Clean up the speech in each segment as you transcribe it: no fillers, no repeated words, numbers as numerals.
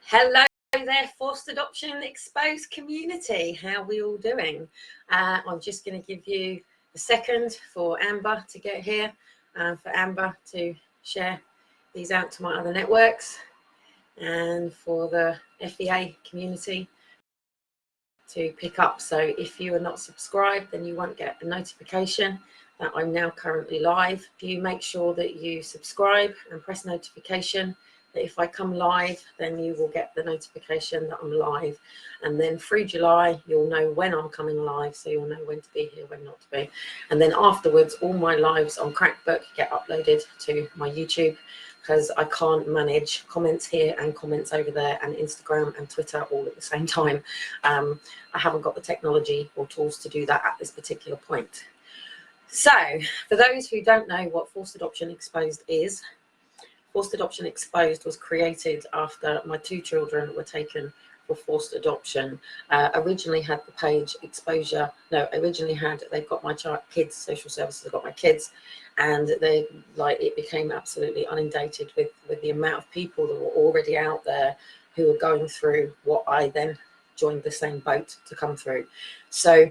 Hello there, forced adoption exposed community. How are we all doing? I'm just going to give you a second for Amber to get here, for Amber to share these out to my other networks, and for the FEA community to pick up. So if you are not subscribed, then you won't get a notification that I'm now currently live. You make sure that you subscribe and press notification. That if I come live, then you will get the notification that I'm live, and then through July you'll know when I'm coming live, so you'll know when to be here, when not to be. And then afterwards, all my lives on Crackbook get uploaded to my YouTube, because I can't manage comments here and comments over there and Instagram and Twitter all at the same time. I haven't got the technology or tools to do that at this particular point. So for those who don't know what Forced Adoption Exposed is, Forced Adoption Exposed was created after my two children were taken for forced adoption. Originally had the page exposure. No, originally had, they've got my kids, social services have got my kids, and it became absolutely inundated with the amount of people that were already out there who were going through what I then joined the same boat to come through. So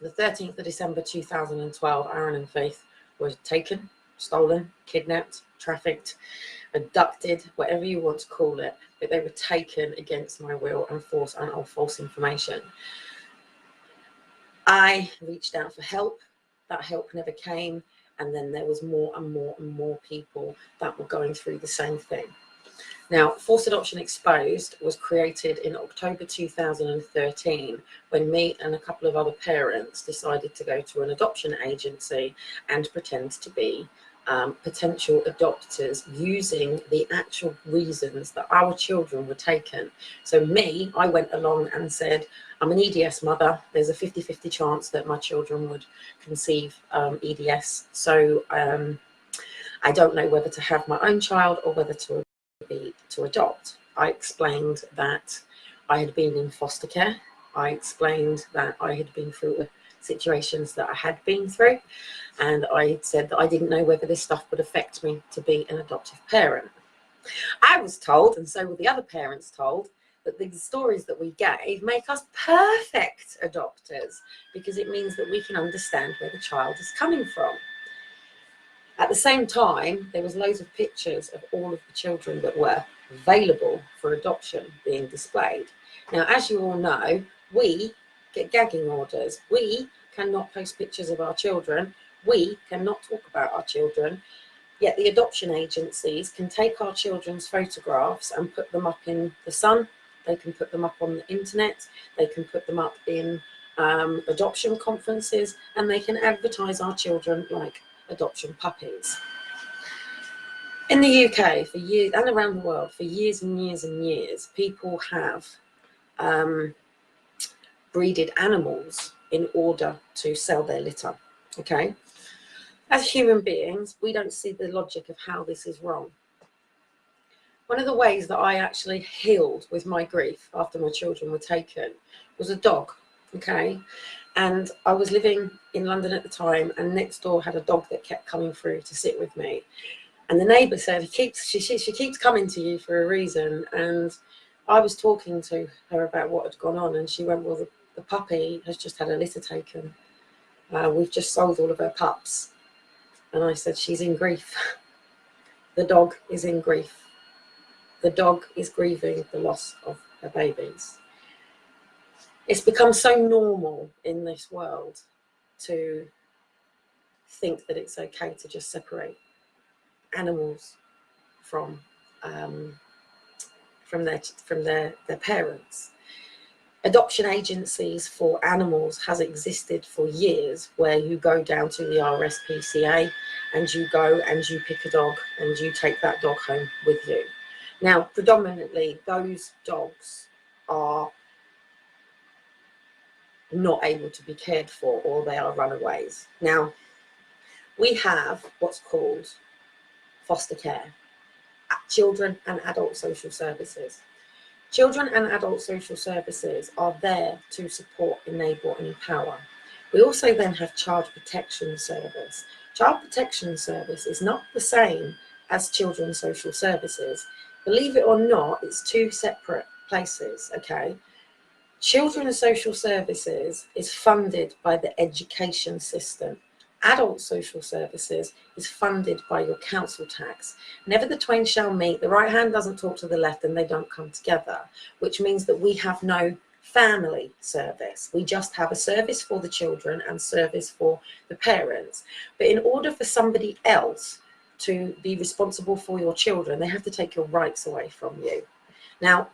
the 13th of December 2012, Aaron and Faith were taken, stolen, kidnapped, trafficked, abducted, whatever you want to call it, but they were taken against my will and force and on false information. I reached out for help. That help never came, and then there was more and more and more people that were going through the same thing. Now, Forced Adoption Exposed was created in October 2013 when me and a couple of other parents decided to go to an adoption agency and pretend to be potential adopters using the actual reasons that our children were taken. So I went along and said, I'm an EDS mother. There's a 50-50 chance that my children would conceive EDS. So I don't know whether to have my own child or whether to adopt. I explained that I had been in foster care. I explained that I had been through situations that I had been through, and I said that I didn't know whether this stuff would affect me to be an adoptive parent. I was told, and so were the other parents told, that the stories that we gave make us perfect adopters, because it means that we can understand where the child is coming from. At the same time, there was loads of pictures of all of the children that were available for adoption being displayed. Now, as you all know, we get gagging orders. We cannot post pictures of our children. We cannot talk about our children. Yet the adoption agencies can take our children's photographs and put them up in the Sun. They can put them up on the internet. They can put them up in adoption conferences, and they can advertise our children like adoption puppies. In the UK, for years, and around the world, for years and years and years, people have breeded animals in order to sell their litter, okay? As human beings, we don't see the logic of how this is wrong. One of the ways that I actually healed with my grief after my children were taken was a dog, okay? And I was living in London at the time, and next door had a dog that kept coming through to sit with me. And the neighbour said, she keeps coming to you for a reason. And I was talking to her about what had gone on, and she went, well, the puppy has just had a litter taken. We've just sold all of her pups. And I said, she's in grief. The dog is in grief. The dog is grieving the loss of her babies. It's become so normal in this world to think that it's okay to just separate animals from their parents. Adoption agencies for animals has existed for years, where you go down to the RSPCA and you go and you pick a dog and you take that dog home with you. Now, predominantly, those dogs are not able to be cared for, or they are runaways. Now, we have what's called foster care, children and adult social services. Children and adult social services are there to support, enable and empower. We also then have child protection service. Child protection service is not the same as children's social services. Believe it or not, it's two separate places, okay? Children and social services is funded by the education system. Adult social services is funded by your council tax. Never the twain shall meet. The right hand doesn't talk to the left and they don't come together, which means that we have no family service. We just have a service for the children and service for the parents. But in order for somebody else to be responsible for your children, they have to take your rights away from you. Now,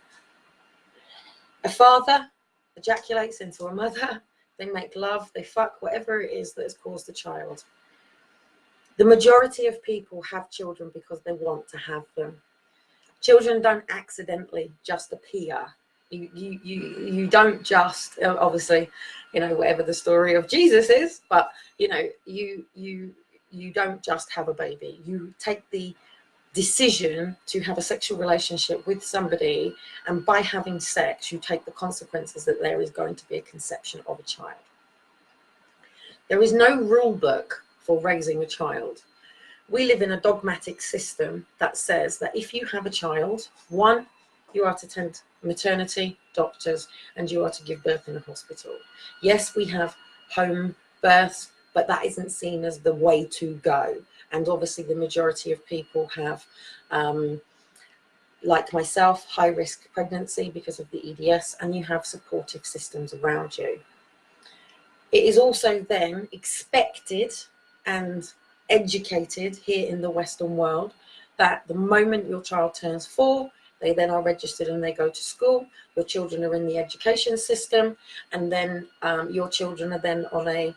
a father ejaculates into a mother, they make love, they fuck, whatever it is that has caused the child. The majority of people have children because they want to have them. Children don't accidentally just appear. You don't just, obviously, you know, whatever the story of Jesus is, but you know, you don't just have a baby. You take the decision to have a sexual relationship with somebody, and by having sex you take the consequences that there is going to be a conception of a child. There is no rule book for raising a child. We live in a dogmatic system that says that if you have a child, one, you are to attend maternity, doctors, and you are to give birth in a hospital. Yes, we have home births, but that isn't seen as the way to go. And obviously the majority of people have, like myself, high risk pregnancy because of the EDS, and you have supportive systems around you. It is also then expected and educated here in the Western world that the moment your child turns 4, they then are registered and they go to school. Your children are in the education system, and then your children are then on a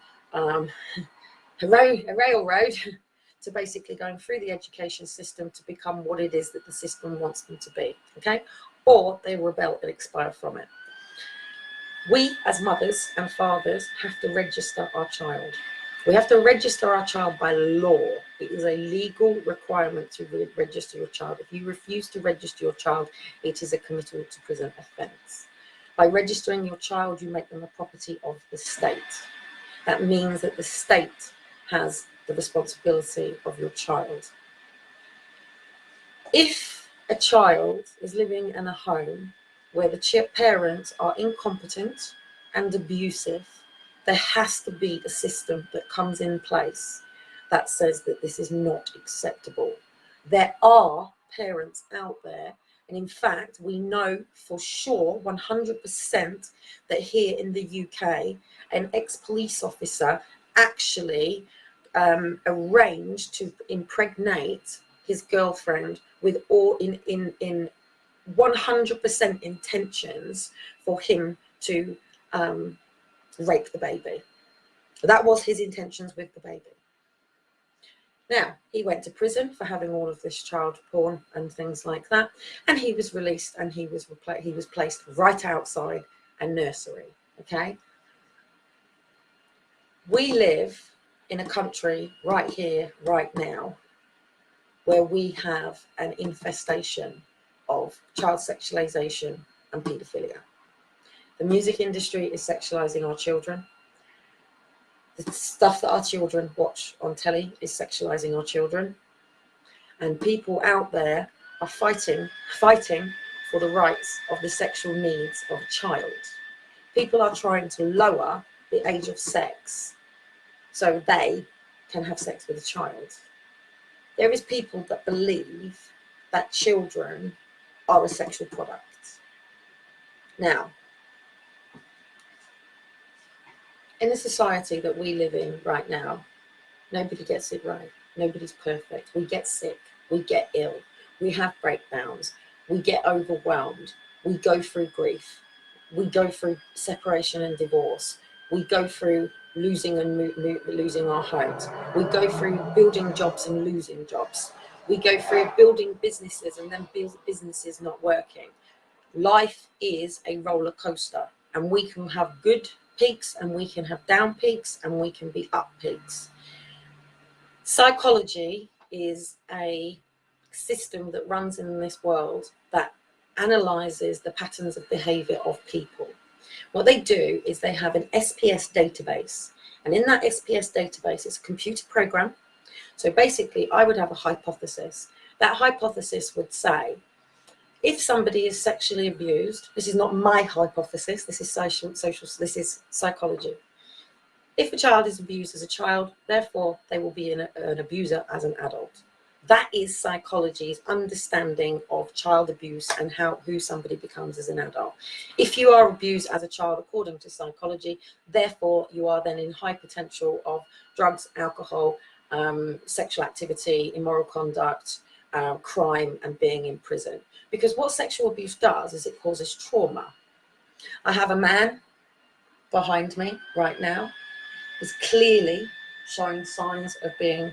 railroad to basically going through the education system to become what it is that the system wants them to be, okay? Or they rebel and expire from it. We as mothers and fathers have to register our child. We have to register our child by law. It is a legal requirement to register your child. If you refuse to register your child, it is a committal to prison offence. By registering your child, you make them a property of the state. That means that the state has the responsibility of your child. If a child is living in a home where the parents are incompetent and abusive, there has to be a system that comes in place that says that this is not acceptable. There are parents out there, and in fact, we know for sure 100% that here in the UK, an ex-police officer actually arranged to impregnate his girlfriend with all in 100% intentions for him to rape the baby. That was his intentions with the baby. Now, he went to prison for having all of this child porn and things like that, and he was released, and he was placed right outside a nursery, okay? We live in a country right here, right now, where we have an infestation of child sexualization and paedophilia. The music industry is sexualizing our children. The stuff that our children watch on telly is sexualizing our children. And people out there are fighting for the rights of the sexual needs of a child. People are trying to lower the age of sex so they can have sex with a child. There is people that believe that children are a sexual product. Now, in the society that we live in right now, nobody gets it right. Nobody's perfect. We get sick. We get ill. We have breakdowns. We get overwhelmed. We go through grief. We go through separation and divorce. We go through losing our homes. We go through building jobs and losing jobs. We go through building businesses and then businesses not working. Life is a roller coaster, and we can have good peaks and we can have down peaks and we can be up peaks. Psychology is a system that runs in this world that analyzes the patterns of behavior of people. What they do is they have an SPS database, and in that SPS database, it's a computer program. So basically, I would have a hypothesis. That hypothesis would say, If somebody is sexually abused, this is not my hypothesis, this is this is psychology. If a child is abused as a child, therefore they will be an abuser as an adult. That is psychology's understanding of child abuse and who somebody becomes as an adult. If you are abused as a child, according to psychology, therefore you are then in high potential of drugs, alcohol, sexual activity, immoral conduct, crime, and being in prison. Because what sexual abuse does is it causes trauma. I have a man behind me right now who's clearly showing signs of being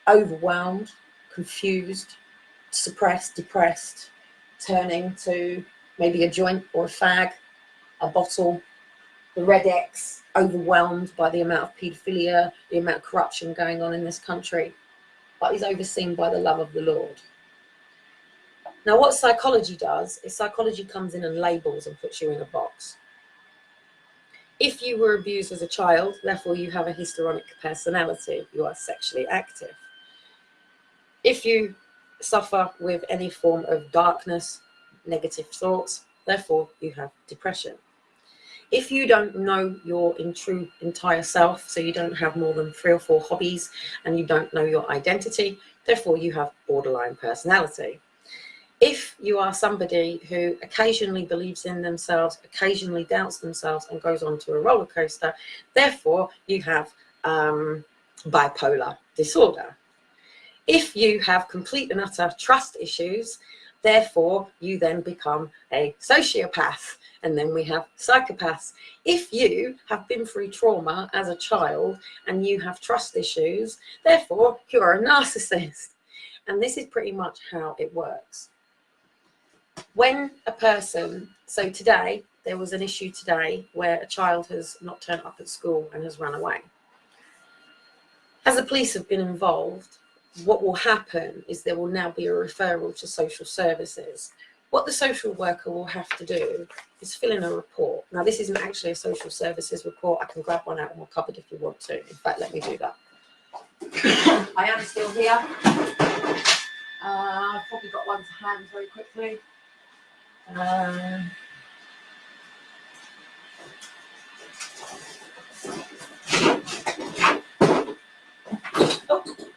overwhelmed, confused, suppressed, depressed, turning to maybe a joint or a fag, a bottle, the Red X, overwhelmed by the amount of paedophilia, the amount of corruption going on in this country, but he's overseen by the love of the Lord. Now, what psychology does is psychology comes in and labels and puts you in a box. If you were abused as a child, therefore you have a histrionic personality, you are sexually active. If you suffer with any form of darkness, negative thoughts, therefore you have depression. If you don't know your true entire self, so you don't have more than 3 or 4 hobbies and you don't know your identity, therefore you have borderline personality. If you are somebody who occasionally believes in themselves, occasionally doubts themselves and goes on to a roller coaster, therefore you have bipolar disorder. If you have complete and utter trust issues, therefore you then become a sociopath, and then we have psychopaths. If you have been through trauma as a child and you have trust issues, therefore you're a narcissist. And this is pretty much how it works. When a person, so today, there was an issue today where a child has not turned up at school and has run away. As the police have been involved, what will happen is there will now be a referral to social services. What the social worker will have to do is fill in a report. Now, this isn't actually a social services report. I can grab one out of my cupboard if you want to. In fact, let me do that. I am still here. I've probably got one to hand very quickly.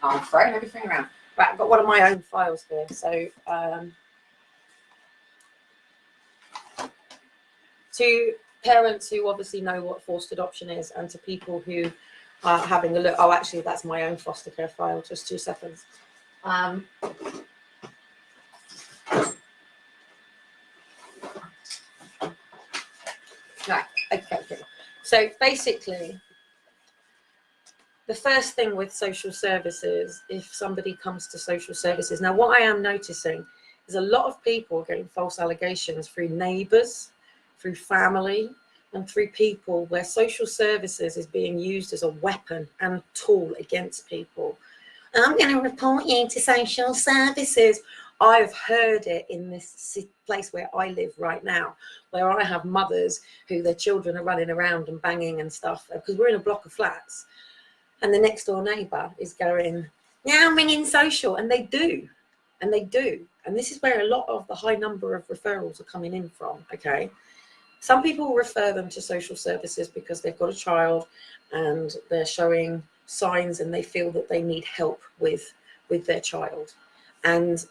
I'm throwing everything around. Right, I've got one of my own files here. So, to parents who obviously know what forced adoption is, and to people who are having a look. Oh, actually, that's my own foster care file. Just 2 seconds. Right, okay. So basically, the first thing with social services, if somebody comes to social services, now what I am noticing is a lot of people getting false allegations through neighbours, through family, and through people where social services is being used as a weapon and tool against people. I'm going to report you to social services. I've heard it in this place where I live right now, where I have mothers who their children are running around and banging and stuff, because we're in a block of flats. And the next door neighbour is going, yeah, I'm ringing social. And they do. And they do. And this is where a lot of the high number of referrals are coming in from, okay? Some people refer them to social services because they've got a child and they're showing signs and they feel that they need help with their child. And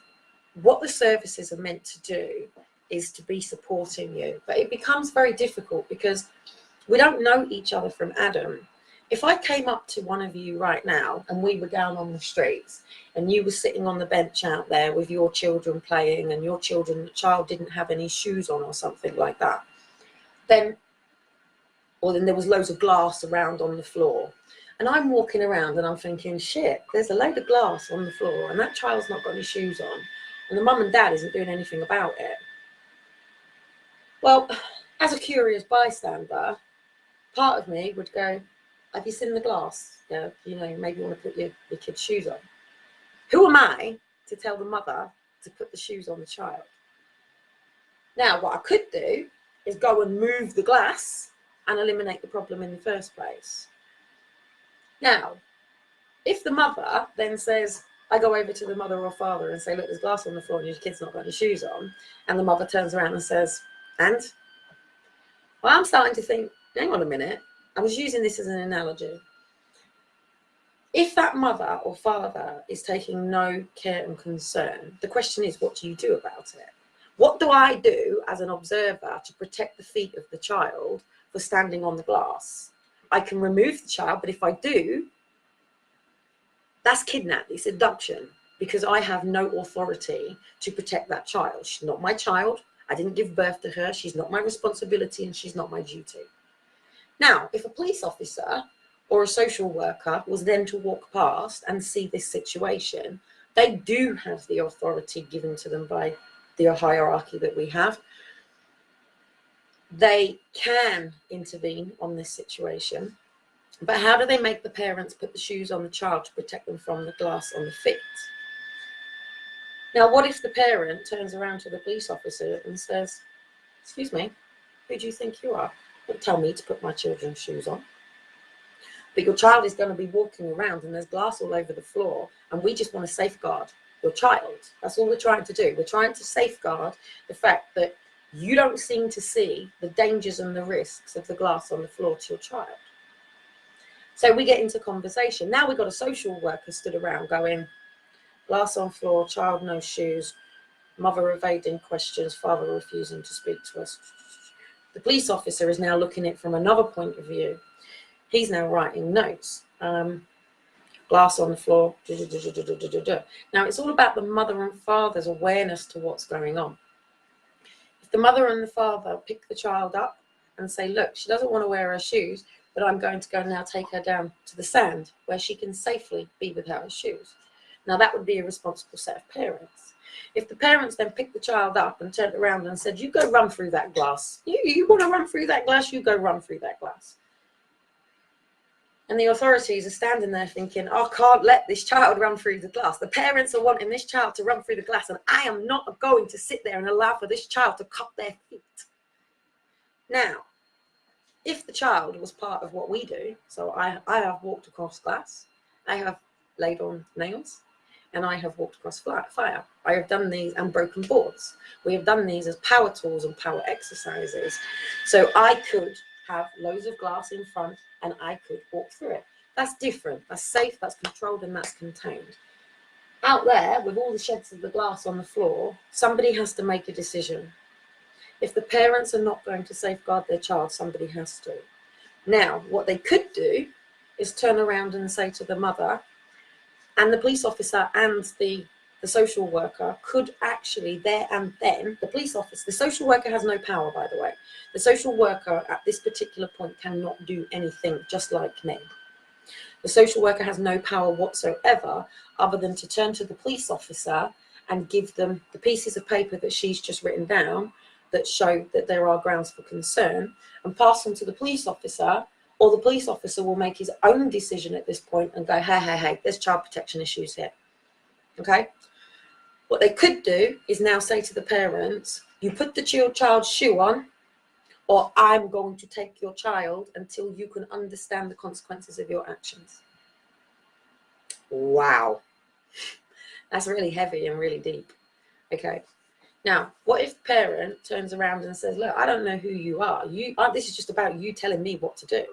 what the services are meant to do is to be supporting you. But it becomes very difficult because we don't know each other from Adam. If I came up to one of you right now and we were down on the streets and you were sitting on the bench out there with your children playing and your child didn't have any shoes on or something like that, then there was loads of glass around on the floor. And I'm walking around and I'm thinking, shit, there's a load of glass on the floor and that child's not got any shoes on. And the mum and dad isn't doing anything about it. Well, as a curious bystander, part of me would go, have you seen the glass? Yeah, maybe you want to put your kid's shoes on. Who am I to tell the mother to put the shoes on the child? Now, what I could do is go and move the glass and eliminate the problem in the first place. Now, if the mother then says, I go over to the mother or father and say, look, there's glass on the floor and your kid's not got any shoes on. And the mother turns around and says, and? Well, I'm starting to think, hang on a minute. I was using this as an analogy. If that mother or father is taking no care and concern, the question is, what do you do about it? What do I do as an observer to protect the feet of the child for standing on the glass? I can remove the child, but if I do, that's kidnap, it's abduction, because I have no authority to protect that child. She's not my child. I didn't give birth to her. She's not my responsibility and she's not my duty. Now, if a police officer or a social worker was then to walk past and see this situation, they do have the authority given to them by the hierarchy that we have. They can intervene on this situation. But how do they make the parents put the shoes on the child to protect them from the glass on the feet? Now, what if the parent turns around to the police officer and says, excuse me, who do you think you are? Don't tell me to put my children's shoes on. But your child is going to be walking around and there's glass all over the floor and we just want to safeguard your child. That's all we're trying to do. We're trying to safeguard the fact that you don't seem to see the dangers and the risks of the glass on the floor to your child. So we get into conversation. Now we've got a social worker stood around going, glass on floor, child no shoes, mother evading questions, father refusing to speak to us. The police officer is now looking at it from another point of view. He's now writing notes. Glass on the floor. Now it's all about the mother and father's awareness to what's going on. If the mother and the father pick the child up and say, look, she doesn't want to wear her shoes, but I'm going to go now take her down to the sand where she can safely be without her shoes. Now that would be a responsible set of parents. If the parents then picked the child up and turned around and said, you go run through that glass. You want to run through that glass, you go run through that glass. And the authorities are standing there thinking, I can't let this child run through the glass. The parents are wanting this child to run through the glass and I am not going to sit there and allow for this child to cut their feet. Now, if the child was part of what we do, so I have walked across glass, I have laid on nails, and I have walked across fire. I have done these and broken boards. We have done these as power tools and power exercises. So I could have loads of glass in front and I could walk through it. That's different. That's safe, that's controlled, and that's contained. Out there, with all the sheds of the glass on the floor, somebody has to make a decision. If the parents are not going to safeguard their child, somebody has to. Now, what they could do is turn around and say to the mother, and the police officer and the social worker could actually there and then, the social worker has no power, by the way. The social worker at this particular point cannot do anything, just like me. The social worker has no power whatsoever other than to turn to the police officer and give them the pieces of paper that she's just written down that show that there are grounds for concern and pass them to the police officer, or the police officer will make his own decision at this point and go, hey, there's child protection issues here. Okay? What they could do is now say to the parents, you put the child's shoe on, or I'm going to take your child until you can understand the consequences of your actions. Wow. That's really heavy and really deep. Okay. Now, what if the parent turns around and says, look, I don't know who you are. This is just about you telling me what to do.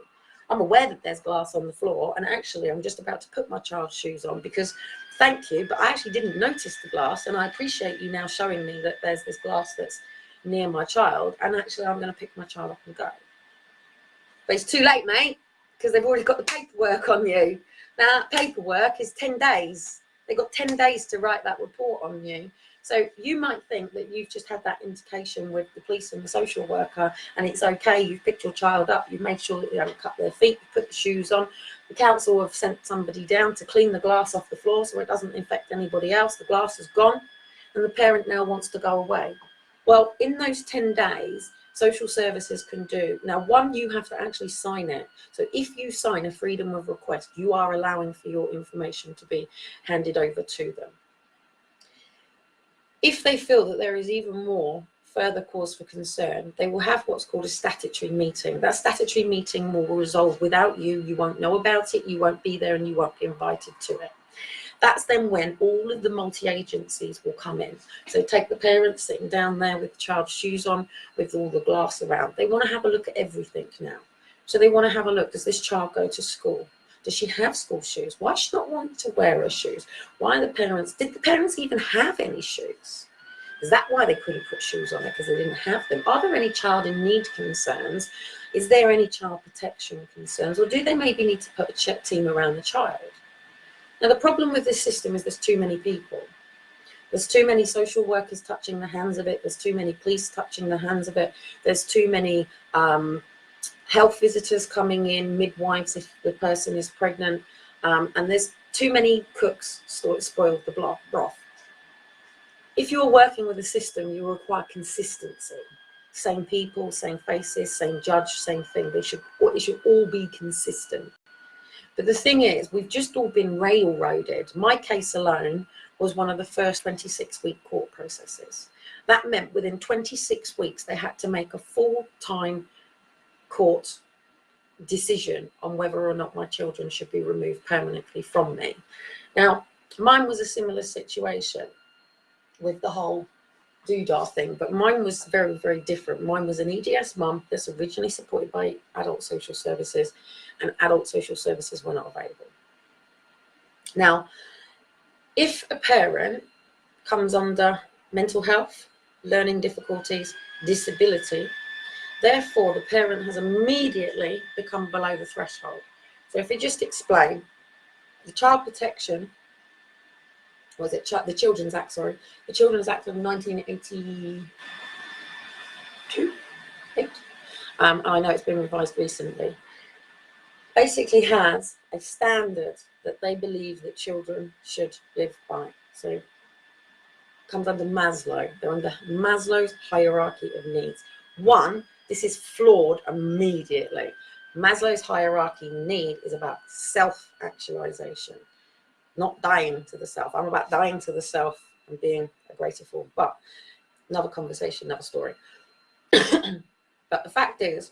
I'm aware that there's glass on the floor, and actually I'm just about to put my child's shoes on because, thank you, but I actually didn't notice the glass, and I appreciate you now showing me that there's this glass that's near my child, and actually I'm going to pick my child up and go. But it's too late, mate, because they've already got the paperwork on you. Now, that paperwork is 10 days. They've got 10 days to write that report on you. So you might think that you've just had that indication with the police and the social worker and it's okay, you've picked your child up, you've made sure that you haven't cut their feet, you put the shoes on. The council have sent somebody down to clean the glass off the floor so it doesn't infect anybody else. The glass is gone and the parent now wants to go away. Well, in those 10 days, social services can do. Now, one, you have to actually sign it. So if you sign a freedom of request, you are allowing for your information to be handed over to them. If they feel that there is even more further cause for concern, they will have what's called a statutory meeting. That statutory meeting will resolve without you. You won't know about it, you won't be there, and you won't be invited to it. That's then when all of the multi-agencies will come in. So take the parents sitting down there with the child's shoes on, with all the glass around. They want to have a look at everything now. So they want to have a look, does this child go to school? Does she have school shoes? Why does she not want to wear her shoes? Why did the parents even have any shoes? Is that why they couldn't put shoes on it? Because they didn't have them? Are there any child in need concerns? Is there any child protection concerns? Or do they maybe need to put a check team around the child? Now, the problem with this system is there's too many people. There's too many social workers touching the hands of it. There's too many police touching the hands of it. There's too many health visitors coming in, midwives if the person is pregnant. And there's too many cooks spoiled the broth. If you're working with a system, you require consistency. Same people, same faces, same judge, same thing. It should all be consistent. But the thing is, we've just all been railroaded. My case alone was one of the first 26-week court processes. That meant within 26 weeks, they had to make a full-time court decision on whether or not my children should be removed permanently from me. Now, mine was a similar situation with the whole doodah thing, but mine was very, very different. Mine was an EDS mum that's originally supported by adult social services, and adult social services were not available. Now, if a parent comes under mental health, learning difficulties, disability, therefore the parent has immediately become below the threshold. So if we just explain, the Child Protection, was it the Children's Act, sorry, the Children's Act of 1982, I know it's been revised recently, basically has a standard that they believe that children should live by. So it comes under Maslow. They're under Maslow's hierarchy of needs. One, this is flawed immediately. Maslow's hierarchy need is about self-actualization, not dying to the self. I'm about dying to the self and being a greater form. But another conversation, another story. But the fact is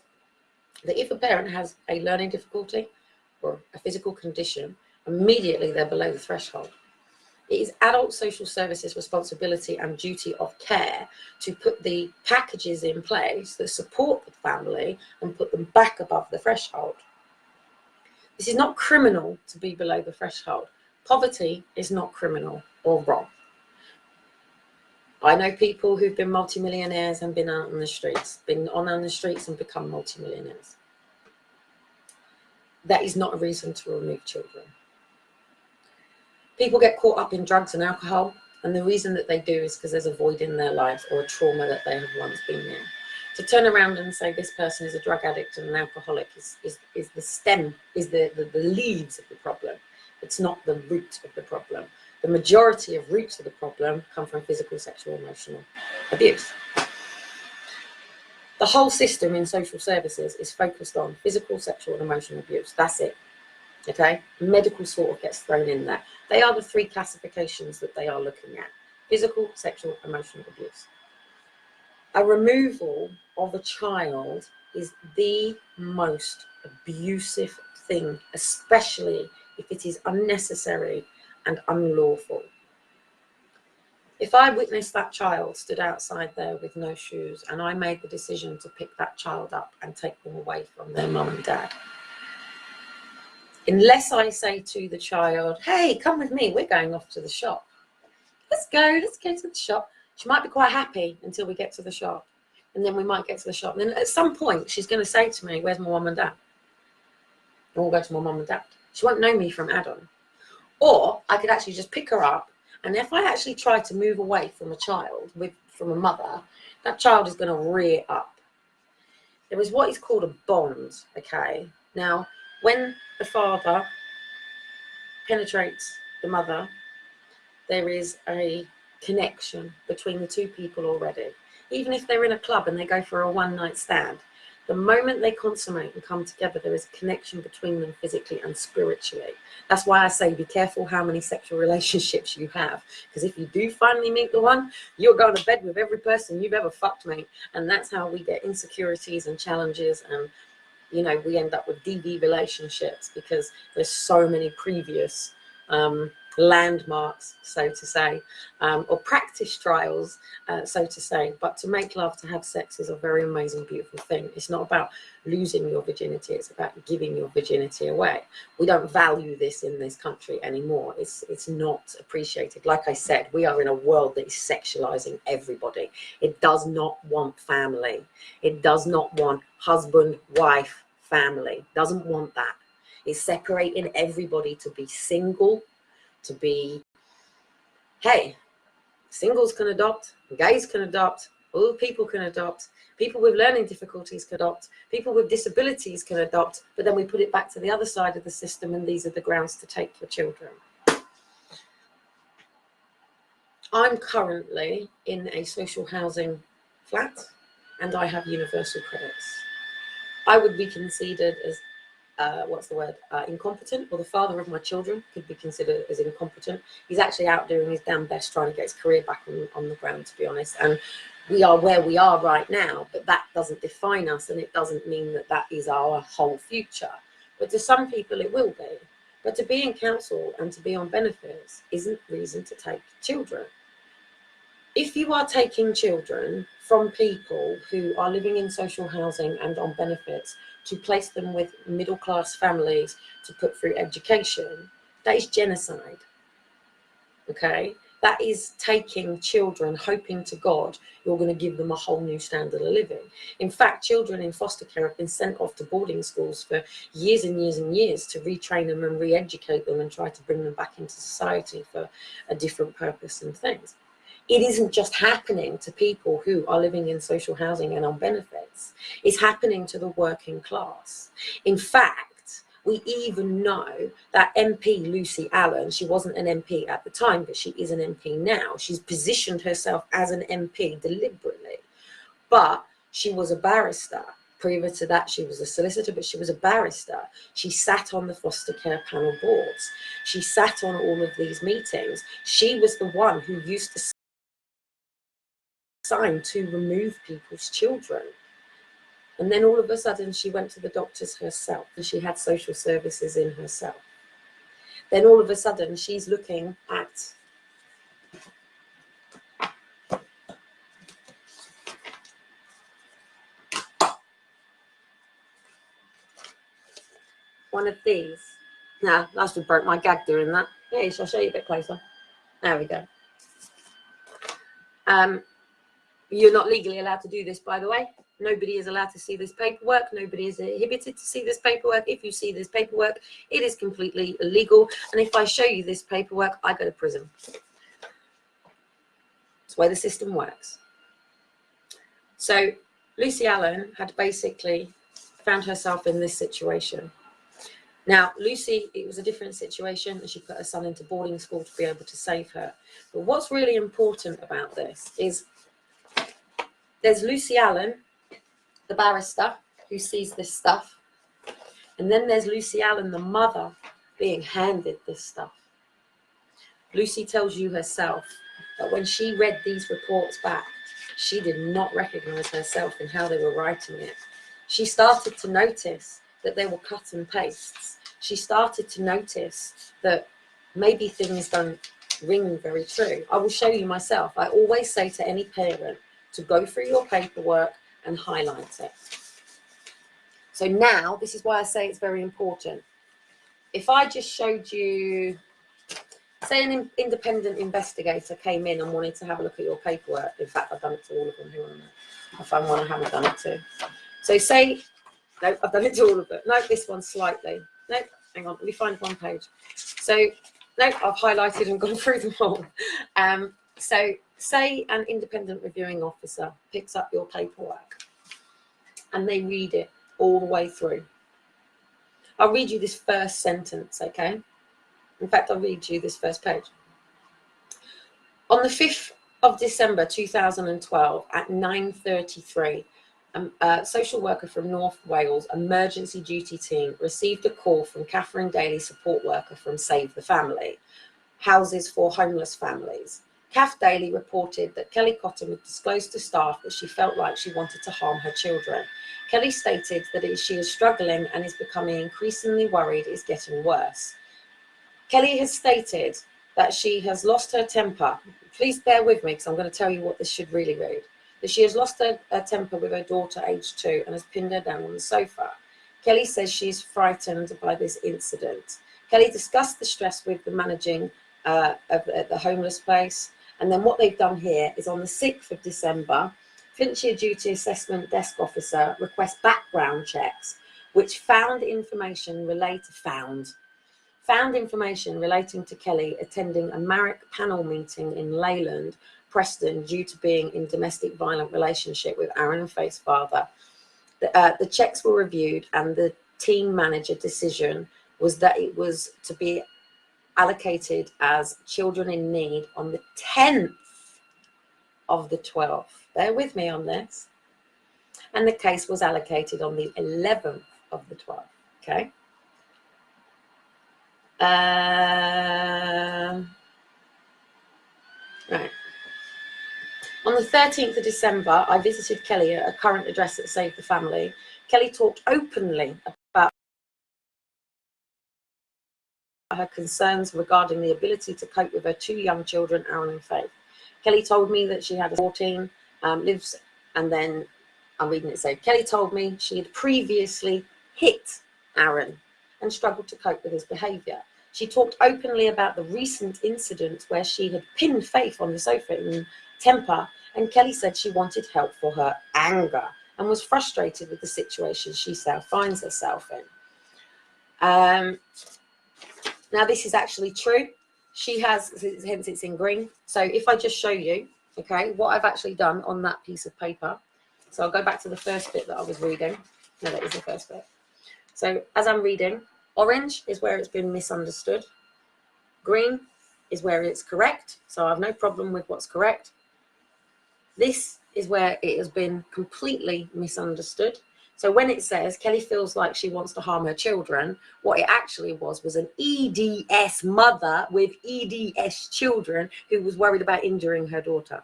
that if a parent has a learning difficulty or a physical condition, immediately they're below the threshold. It is adult social services' responsibility and duty of care to put the packages in place that support the family and put them back above the threshold. This is not criminal to be below the threshold. Poverty is not criminal or wrong. I know people who've been multimillionaires and been out on the streets, and become multimillionaires. That is not a reason to remove children. People get caught up in drugs and alcohol, and the reason that they do is because there's a void in their lives or a trauma that they have once been in. To turn around and say this person is a drug addict and an alcoholic is the stem, is the leaves of the problem. It's not the root of the problem. The majority of roots of the problem come from physical, sexual, emotional abuse. The whole system in social services is focused on physical, sexual, and emotional abuse. That's it. Okay? Medical sort of gets thrown in there. They are the three classifications that they are looking at: physical, sexual, emotional abuse. A removal of a child is the most abusive thing, especially if it is unnecessary and unlawful. If I witnessed that child stood outside there with no shoes and I made the decision to pick that child up and take them away from their mum and dad, unless I say to the child, hey, come with me, we're going off to the shop. Let's go to the shop. She might be quite happy until we get to the shop. And then we might get to the shop. And then at some point, she's going to say to me, where's my mum and dad? And we'll go to my mum and dad. She won't know me from Adam. Or I could actually just pick her up. And if I actually try to move away from a child, from a mother, that child is going to rear up. There is what is called a bond, okay? Now, when the father penetrates the mother, there is a connection between the two people already. Even if they're in a club and they go for a one-night stand, the moment they consummate and come together, there is a connection between them physically and spiritually. That's why I say be careful how many sexual relationships you have, because if you do finally meet the one, you're going to bed with every person you've ever fucked, mate. And that's how we get insecurities and challenges, and you know, we end up with DV relationships because there's so many previous landmarks, so to say, or practice trials, so to say. But to make love, to have sex is a very amazing, beautiful thing. It's not about losing your virginity, it's about giving your virginity away. We don't value this in this country anymore. It's not appreciated. Like I said, we are in a world that is sexualizing everybody. It does not want family. It does not want husband, wife, family. Doesn't want that. It's separating everybody to be single, to be, hey, singles can adopt, gays can adopt, all people can adopt, people with learning difficulties can adopt, people with disabilities can adopt, but then we put it back to the other side of the system, and these are the grounds to take your children. I'm currently in a social housing flat, and I have universal credits. I would be considered as incompetent, or the father of my children could be considered as incompetent. He's actually out doing his damn best trying to get his career back on the ground, to be honest. And we are where we are right now, but that doesn't define us, and it doesn't mean that that is our whole future. But to some people it will be. But to be in council and to be on benefits isn't reason to take children. If you are taking children from people who are living in social housing and on benefits to place them with middle-class families to put through education, that is genocide, okay? That is taking children, hoping to God you're going to give them a whole new standard of living. In fact, children in foster care have been sent off to boarding schools for years and years and years to retrain them and re-educate them and try to bring them back into society for a different purpose and things. It isn't just happening to people who are living in social housing and on benefits. It's happening to the working class. In fact, we even know that MP Lucy Allen, she wasn't an MP at the time, but she is an MP now. She's positioned herself as an MP deliberately, but she was a barrister. Previous to that, she was a solicitor, but she was a barrister. She sat on the foster care panel boards. She sat on all of these meetings. She was the one who used to sign to remove people's children. And then all of a sudden she went to the doctors herself, and she had social services in herself. Then all of a sudden she's looking at one of these. Nah, that's just broke my gag doing that. Yeah, I'll show you a bit closer. There we go. You're not legally allowed to do this, by the way. Nobody is allowed to see this paperwork. Nobody is inhibited to see this paperwork. If you see this paperwork, it is completely illegal. And if I show you this paperwork, I go to prison. That's the way the system works. So Lucy Allen had basically found herself in this situation. Now, Lucy, it was a different situation, and she put her son into boarding school to be able to save her. But what's really important about this is there's Lucy Allen, the barrister, who sees this stuff. And then there's Lucy Allen, the mother, being handed this stuff. Lucy tells you herself that when she read these reports back, she did not recognize herself in how they were writing it. She started to notice that they were cut and pastes. She started to notice that maybe things don't ring very true. I will show you myself. I always say to any parent to go through your paperwork and highlight it. So now, this is why I say it's very important. If I just showed you, say an independent investigator came in and wanted to have a look at your paperwork. In fact, I've done it to all of them. Hang on a minute. I find one I haven't done it to. So say, no, I've done it to all of it. No, this one slightly. No, hang on, let me find one page. So, no, I've highlighted and gone through them all. So say an independent reviewing officer picks up your paperwork and they read it all the way through. I'll read you this first sentence, okay? In fact, I'll read you this first page. On the 5th of December 2012 at 9:33, a social worker from North Wales emergency duty team received a call from Catherine Daly, support worker from Save the Family, houses for homeless families. Kath Daly reported that Kellie Cottam had disclosed to staff that she felt like she wanted to harm her children. Kellie stated that she is struggling and is becoming increasingly worried it's getting worse. Kellie has stated that she has lost her temper. Please bear with me because I'm going to tell you what this should really read. That she has lost her temper with her daughter, aged 2, and has pinned her down on the sofa. Kellie says she's frightened by this incident. Kellie discussed the stress with the managing of the homeless place. And then what they've done here is on the 6th of December, Flintshire Duty Assessment Desk Officer requests background checks, which found information relating to Kellie attending a Marrick panel meeting in Leyland, Preston, due to being in domestic violent relationship with Aaron and Faith's father. The checks were reviewed, and the team manager decision was that it was to be allocated as children in need on the 10th of the 12th. Bear with me on this. And the case was allocated on the 11th of the 12th. Okay. Right. On the 13th of December, I visited Kellie at a current address at Save the Family. Kellie talked openly about her concerns regarding the ability to cope with her 2 young children, Aaron and Faith. Kellie told me that she had a 14, lives, and then I'm reading it. So Kellie told me she had previously hit Aaron and struggled to cope with his behaviour. She talked openly about the recent incident where she had pinned Faith on the sofa in temper, and Kellie said she wanted help for her anger and was frustrated with the situation she finds herself in. Now, this is actually true. She has, hence it's in green. So if I just show you, okay, what I've actually done on that piece of paper. So I'll go back to the first bit that I was reading. No, that is the first bit. So as I'm reading, orange is where it's been misunderstood. Green is where it's correct. So I have no problem with what's correct. This is where it has been completely misunderstood. So when it says Kellie feels like she wants to harm her children, what it actually was an EDS mother with EDS children who was worried about injuring her daughter.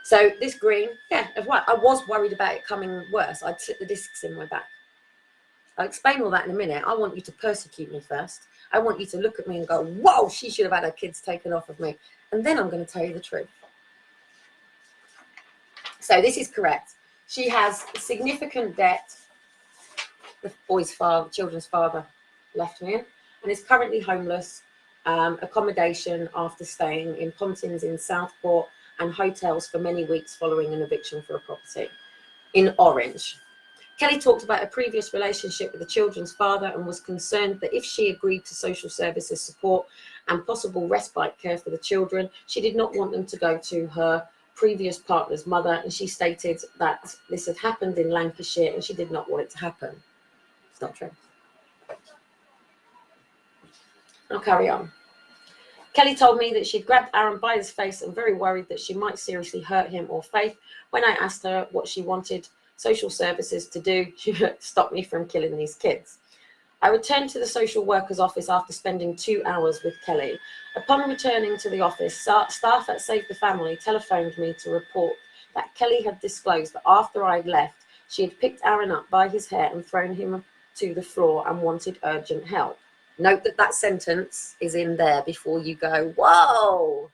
So this green, yeah, I was worried about it coming worse. I'd slip the discs in my back. I'll explain all that in a minute. I want you to persecute me first. I want you to look at me and go, whoa, she should have had her kids taken off of me. And then I'm going to tell you the truth. So this is correct. She has significant debt. The boy's father, children's father, left me in, and is currently homeless, accommodation after staying in Pontins in Southport and hotels for many weeks following an eviction for a property. In orange. Kellie talked about a previous relationship with the children's father and was concerned that if she agreed to social services support and possible respite care for the children, she did not want them to go to her previous partner's mother, and she stated that this had happened in Lancashire and she did not want it to happen. It's not true. I'll carry on. Kellie told me that she'd grabbed Aaron by his face and very worried that she might seriously hurt him or Faith. When I asked her what she wanted social services to do, she stopped me from killing these kids. I returned to the social worker's office after spending 2 hours with Kellie. Upon returning to the office, staff at Save the Family telephoned me to report that Kellie had disclosed that after I'd left, she had picked Aaron up by his hair and thrown him to the floor and wanted urgent help. Note that that sentence is in there before you go, whoa!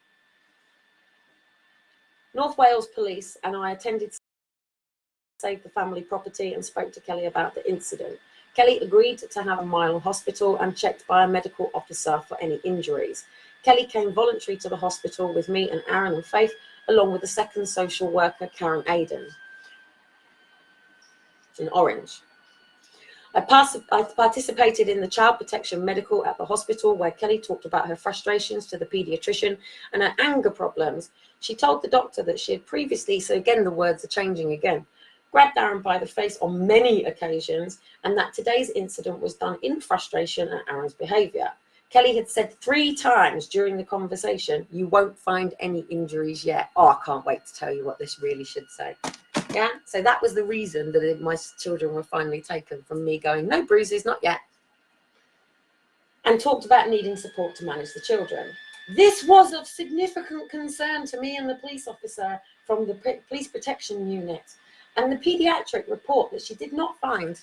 North Wales Police and I attended Save the Family property and spoke to Kellie about the incident. Kellie agreed to have a mile hospital and checked by a medical officer for any injuries. Kellie came voluntarily to the hospital with me and Aaron and Faith, along with the second social worker, Karen Aiden. In orange. I participated in the child protection medical at the hospital, where Kellie talked about her frustrations to the paediatrician and her anger problems. She told the doctor that she had previously, so again the words are changing again, grabbed Aaron by the face on many occasions, and that today's incident was done in frustration at Aaron's behaviour. Kellie had said 3 times during the conversation, "You won't find any injuries yet." Oh, I can't wait to tell you what this really should say. Yeah, so that was the reason that my children were finally taken, from me going, "No bruises, not yet." And talked about needing support to manage the children. This was of significant concern to me and the police officer from the police protection unit, and the paediatric report that she did not find.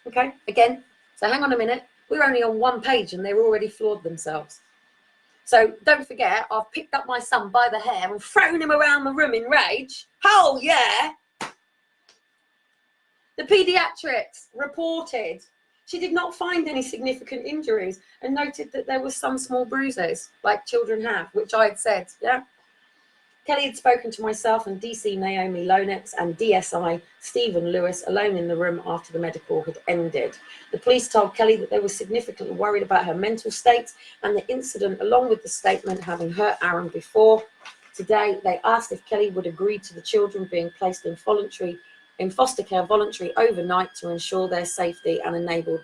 Okay, again, so hang on a minute. We're only on one page and they're already floored themselves. So don't forget, I've picked up my son by the hair and thrown him around the room in rage. Oh, yeah. The paediatrics reported she did not find any significant injuries and noted that there was some small bruises, like children have, which I had said, yeah. Kellie had spoken to myself and DC Naomi Lonitz and DSI Stephen Lewis alone in the room after the medical had ended. The police told Kellie that they were significantly worried about her mental state and the incident, along with the statement having hurt Aaron before. Today, they asked if Kellie would agree to the children being placed in foster care voluntary overnight to ensure their safety and enable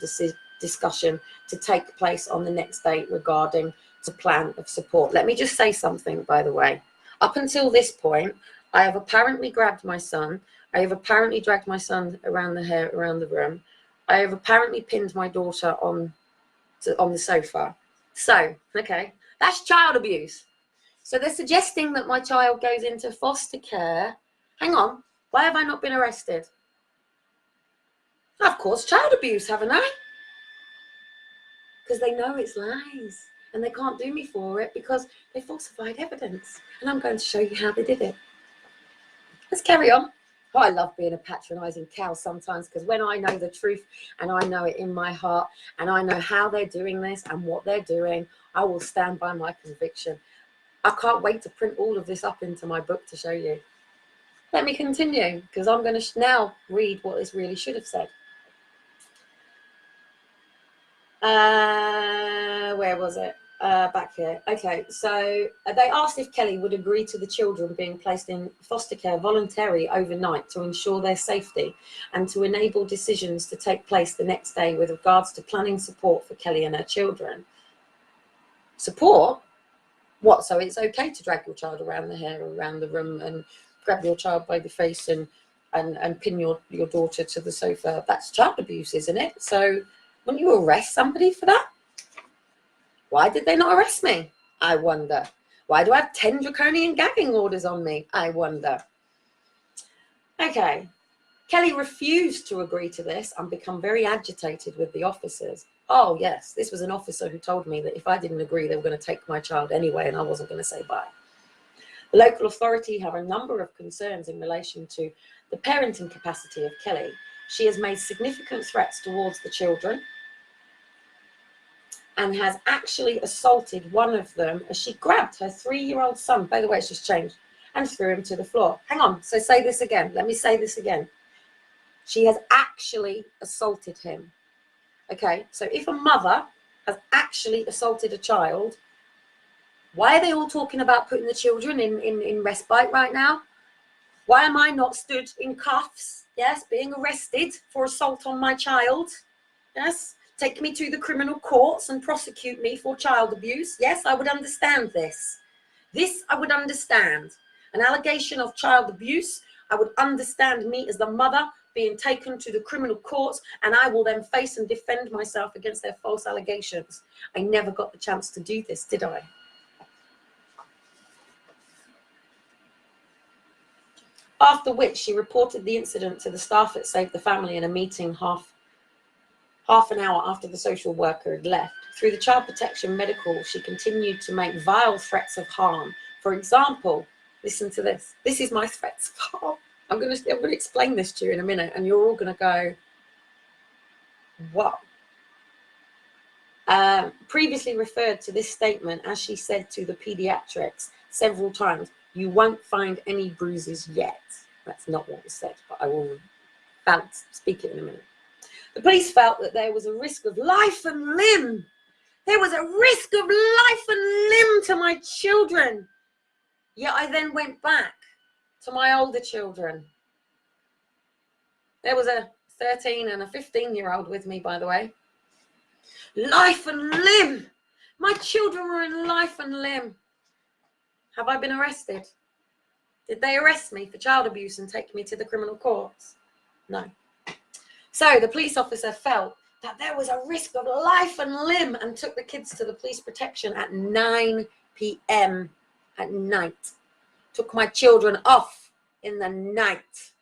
discussion to take place on the next day regarding the plan of support. Let me just say something, by the way. Up until this point, I have apparently grabbed my son. I have apparently dragged my son around the hair, around the room. I have apparently pinned my daughter on the sofa. So, okay, that's child abuse. So they're suggesting that my child goes into foster care. Hang on, why have I not been arrested? Of course, child abuse, haven't I? Because they know it's lies. And they can't do me for it because they falsified evidence. And I'm going to show you how they did it. Let's carry on. Oh, I love being a patronising cow sometimes because when I know the truth and I know it in my heart and I know how they're doing this and what they're doing, I will stand by my conviction. I can't wait to print all of this up into my book to show you. Let me continue because I'm going to now read what this really should have said. Where was it? Back here. Okay, so they asked if Kellie would agree to the children being placed in foster care voluntary overnight to ensure their safety and to enable decisions to take place the next day with regards to planning support for Kellie and her children. Support? What? So it's okay to drag your child around the hair, around the room, and grab your child by the face and pin your daughter to the sofa? That's child abuse, isn't it? So wouldn't you arrest somebody for that? Why did they not arrest me? I wonder. Why do I have 10 draconian gagging orders on me? I wonder. Okay. Kellie refused to agree to this and become very agitated with the officers. Oh, yes. This was an officer who told me that if I didn't agree, they were going to take my child anyway, and I wasn't going to say bye. The local authority have a number of concerns in relation to the parenting capacity of Kellie. She has made significant threats towards the children and has actually assaulted one of them as she grabbed her 3-year-old son. By the way, it's just changed, and threw him to the floor. Hang on. So say this again. Let me say this again. She has actually assaulted him. Okay. So if a mother has actually assaulted a child, why are they all talking about putting the children in respite right now? Why am I not stood in cuffs? Yes. Being arrested for assault on my child. Yes. Take me to the criminal courts and prosecute me for child abuse. Yes, I would understand this. This I would understand. An allegation of child abuse, I would understand me as the mother being taken to the criminal courts, and I will then face and defend myself against their false allegations. I never got the chance to do this, did I? After which she reported the incident to the staff at Save the Family in a meeting half an hour after the social worker had left. Through the child protection medical, she continued to make vile threats of harm. For example, listen to this. This is my threats of harm. I'm going to explain this to you in a minute, and you're all going to go, what? Previously referred to this statement, as she said to the pediatrics several times, you won't find any bruises yet. That's not what was said, but I will speak it in a minute. The police felt that there was a risk of life and limb. There was a risk of life and limb to my children. Yet I then went back to my older children. There was a 13 and a 15-year-old with me, by the way. Life and limb. My children were in life and limb. Have I been arrested? Did they arrest me for child abuse and take me to the criminal courts? No. So the police officer felt that there was a risk of life and limb and took the kids to the police protection at 9 p.m. at night. Took my children off in the night.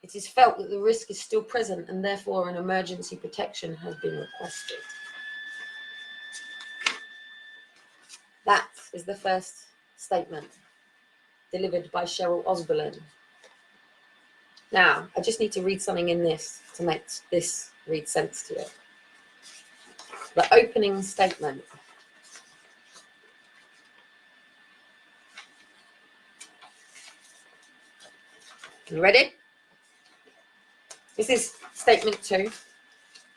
It is felt that the risk is still present and therefore an emergency protection has been requested. That is the first statement delivered by Cheryl Osborne. Now, I just need to read something in this to make this read sense to it. The opening statement. You ready? This is statement 2.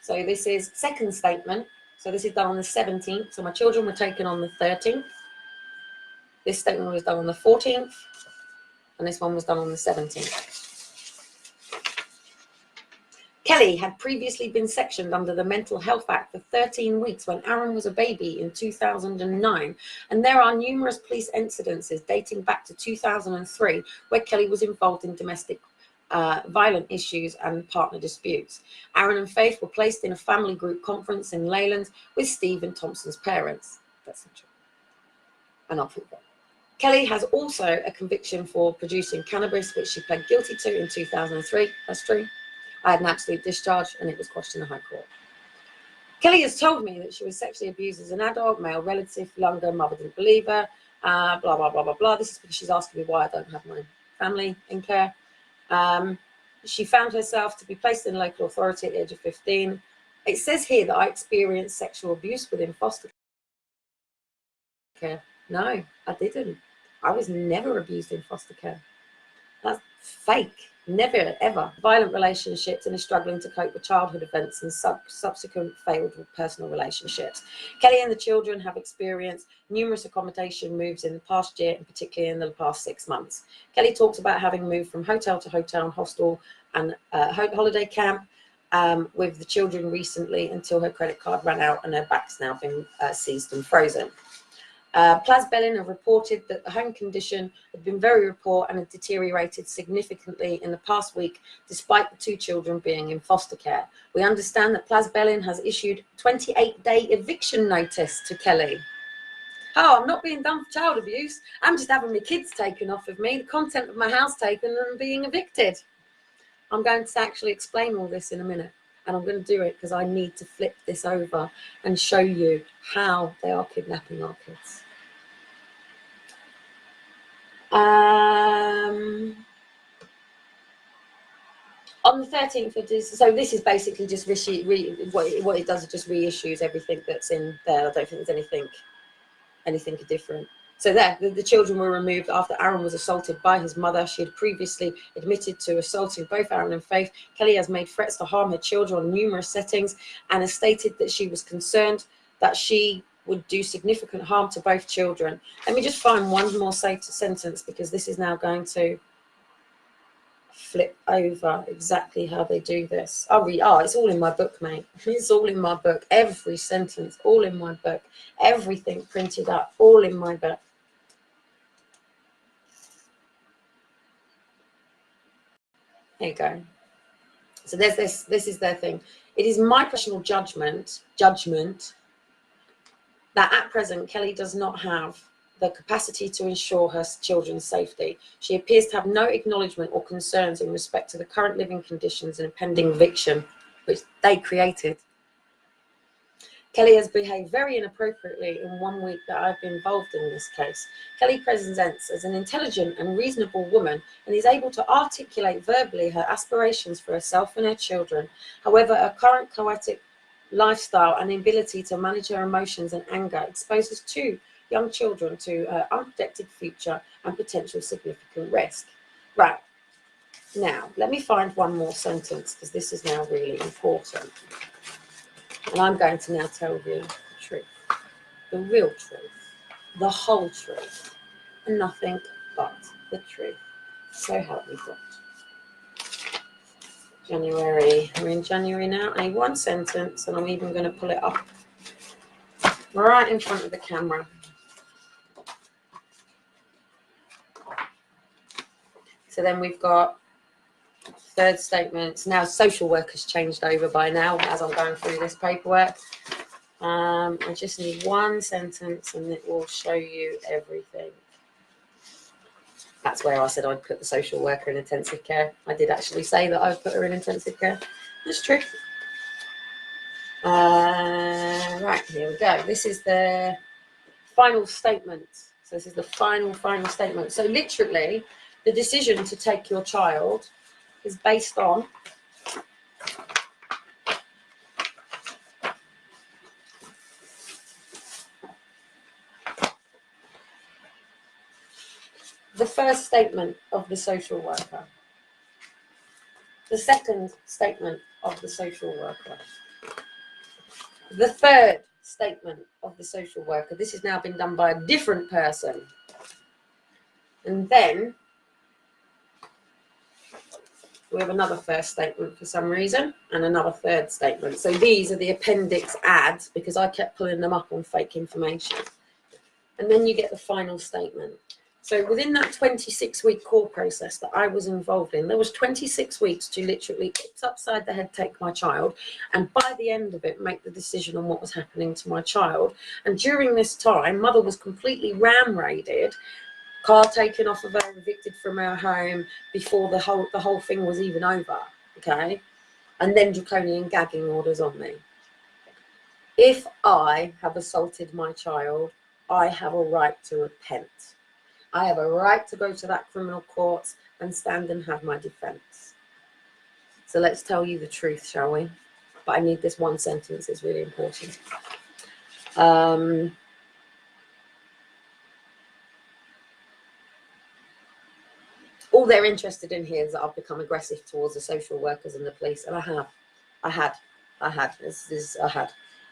So this is second statement. So this is done on the 17th. So my children were taken on the 13th. This statement was done on the 14th. And this one was done on the 17th. Kellie had previously been sectioned under the Mental Health Act for 13 weeks when Aaron was a baby in 2009. And there are numerous police incidences dating back to 2003 where Kellie was involved in domestic violent issues and partner disputes. Aaron and Faith were placed in a family group conference in Leyland with Steve and Thompson's parents. That's not true. And I'll prove that. Kellie has also a conviction for producing cannabis, which she pled guilty to in 2003. That's true. I had an absolute discharge and it was quashed in the High Court. Kellie has told me that she was sexually abused as an adult, male relative, younger, mother didn't believe her, blah, blah, blah, blah, blah. This is because she's asking me why I don't have my family in care. She found herself to be placed in local authority at the age of 15. It says here that I experienced sexual abuse within foster care. No, I didn't. I was never abused in foster care. That's fake. Never, ever. Violent relationships and is struggling to cope with childhood events and subsequent failed personal relationships. Kellie and the children have experienced numerous accommodation moves in the past year, and particularly in the past 6 months. Kellie talks about having moved from hotel to hotel and hostel and holiday camp with the children recently until her credit card ran out and her back's now been seized and frozen. Plas Bellin have reported that the home condition had been very poor and had deteriorated significantly in the past week, despite the 2 children being in foster care. We understand that Plas Bellin has issued 28-day eviction notice to Kellie. Oh, I'm not being done for child abuse. I'm just having my kids taken off of me, the content of my house taken and being evicted. I'm going to actually explain all this in a minute. And I'm going to do it because I need to flip this over and show you how they are kidnapping our kids. On the 13th of December, so this is basically just what it does, it just reissues everything that's in there. I don't think there's anything different. So there, the children were removed after Aaron was assaulted by his mother. She had previously admitted to assaulting both Aaron and Faith. Kellie has made threats to harm her children in numerous settings and has stated that she was concerned that she would do significant harm to both children. Let me just find one more sentence because this is now going to flip over exactly how they do this. I'll read. Oh, it's all in my book, mate. It's all in my book. Every sentence, all in my book. Everything printed up, all in my book. There you go. So there's this. This is their thing. It is my personal judgment that at present Kellie does not have the capacity to ensure her children's safety. She appears to have no acknowledgement or concerns in respect to the current living conditions and impending eviction, which they created. Kellie has behaved very inappropriately in 1 week that I've been involved in this case. Kellie presents as an intelligent and reasonable woman and is able to articulate verbally her aspirations for herself and her children. However, her current chaotic lifestyle and inability to manage her emotions and anger exposes 2 young children to her unprotected future and potential significant risk. Right, now let me find one more sentence because this is now really important. And I'm going to now tell you the truth, the real truth, the whole truth, and nothing but the truth. So help me God. January, we're in January now. I need one sentence and I'm even going to pull it up right in front of the camera. So then we've got third statements. Now social work has changed over by now as I'm going through this paperwork. I just need one sentence and it will show you everything. That's that's where I said I'd put the social worker in intensive care. I did actually say that I would put her in intensive care. That's true. Right, here we go. This is the final statement. So this is the final statement. So literally, the decision to take your child is based on the first statement of the social worker, the second statement of the social worker, the third statement of the social worker. This has now been done by a different person. And then we have another first statement for some reason and another third statement. So these are the appendix ads because I kept pulling them up on fake information. And then you get the final statement. So within that 26-week core process that I was involved in, there was 26 weeks to literally hips upside the head take my child, and by the end of it, make the decision on what was happening to my child. And during this time, mother was completely ram-raided, car taken off of her, evicted from her home before the whole thing was even over, okay? And then draconian gagging orders on me. If I have assaulted my child, I have a right to repent. I have a right to go to that criminal court and stand and have my defense. So let's tell you the truth, shall we? But I need this one sentence, it's really important. All they're interested in here is that I've become aggressive towards the social workers and the police, and I had.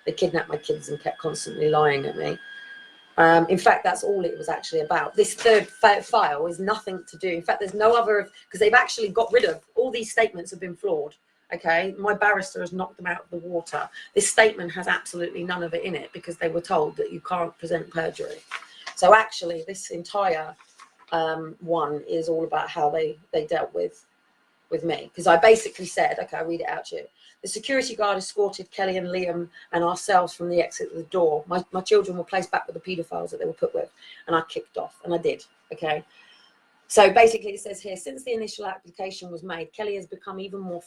They kidnapped my kids and kept constantly lying at me. In fact, that's all it was actually about. This third file is nothing to do. In fact, there's no other, because they've actually got rid of, all these statements have been flawed. Okay, my barrister has knocked them out of the water. This statement has absolutely none of it in it because they were told that you can't present perjury. So actually, this entire one is all about how they dealt with me, because I basically said, okay, I'll read it out to you. The security guard escorted Kelly and Liam and ourselves from the exit of the door. My children were placed back with the paedophiles that they were put with, and I kicked off, and I did. Okay, so basically it says here, since the initial application was made, Kelly has become even more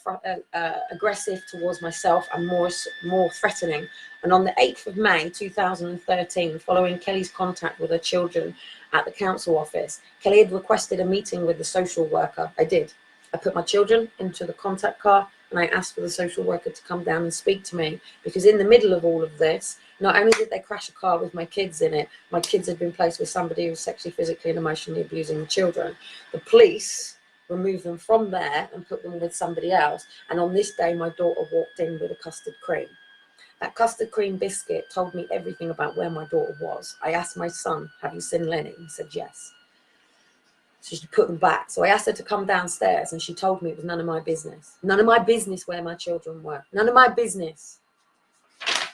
aggressive towards myself and more threatening. And on the 8th of May 2013, following Kelly's contact with her children at the council office, Kelly had requested a meeting with the social worker. I did. I put my children into the contact car and I asked for the social worker to come down and speak to me, because in the middle of all of this, not only did they crash a car with my kids in it, my kids had been placed with somebody who was sexually, physically and emotionally abusing the children. The police removed them from there and put them with somebody else. And on this day, my daughter walked in with a custard cream. That custard cream biscuit told me everything about where my daughter was. I asked my son, have you seen Lenny? He said, yes. So she put them back. So I asked her to come downstairs and she told me it was none of my business. None of my business where my children were. None of my business.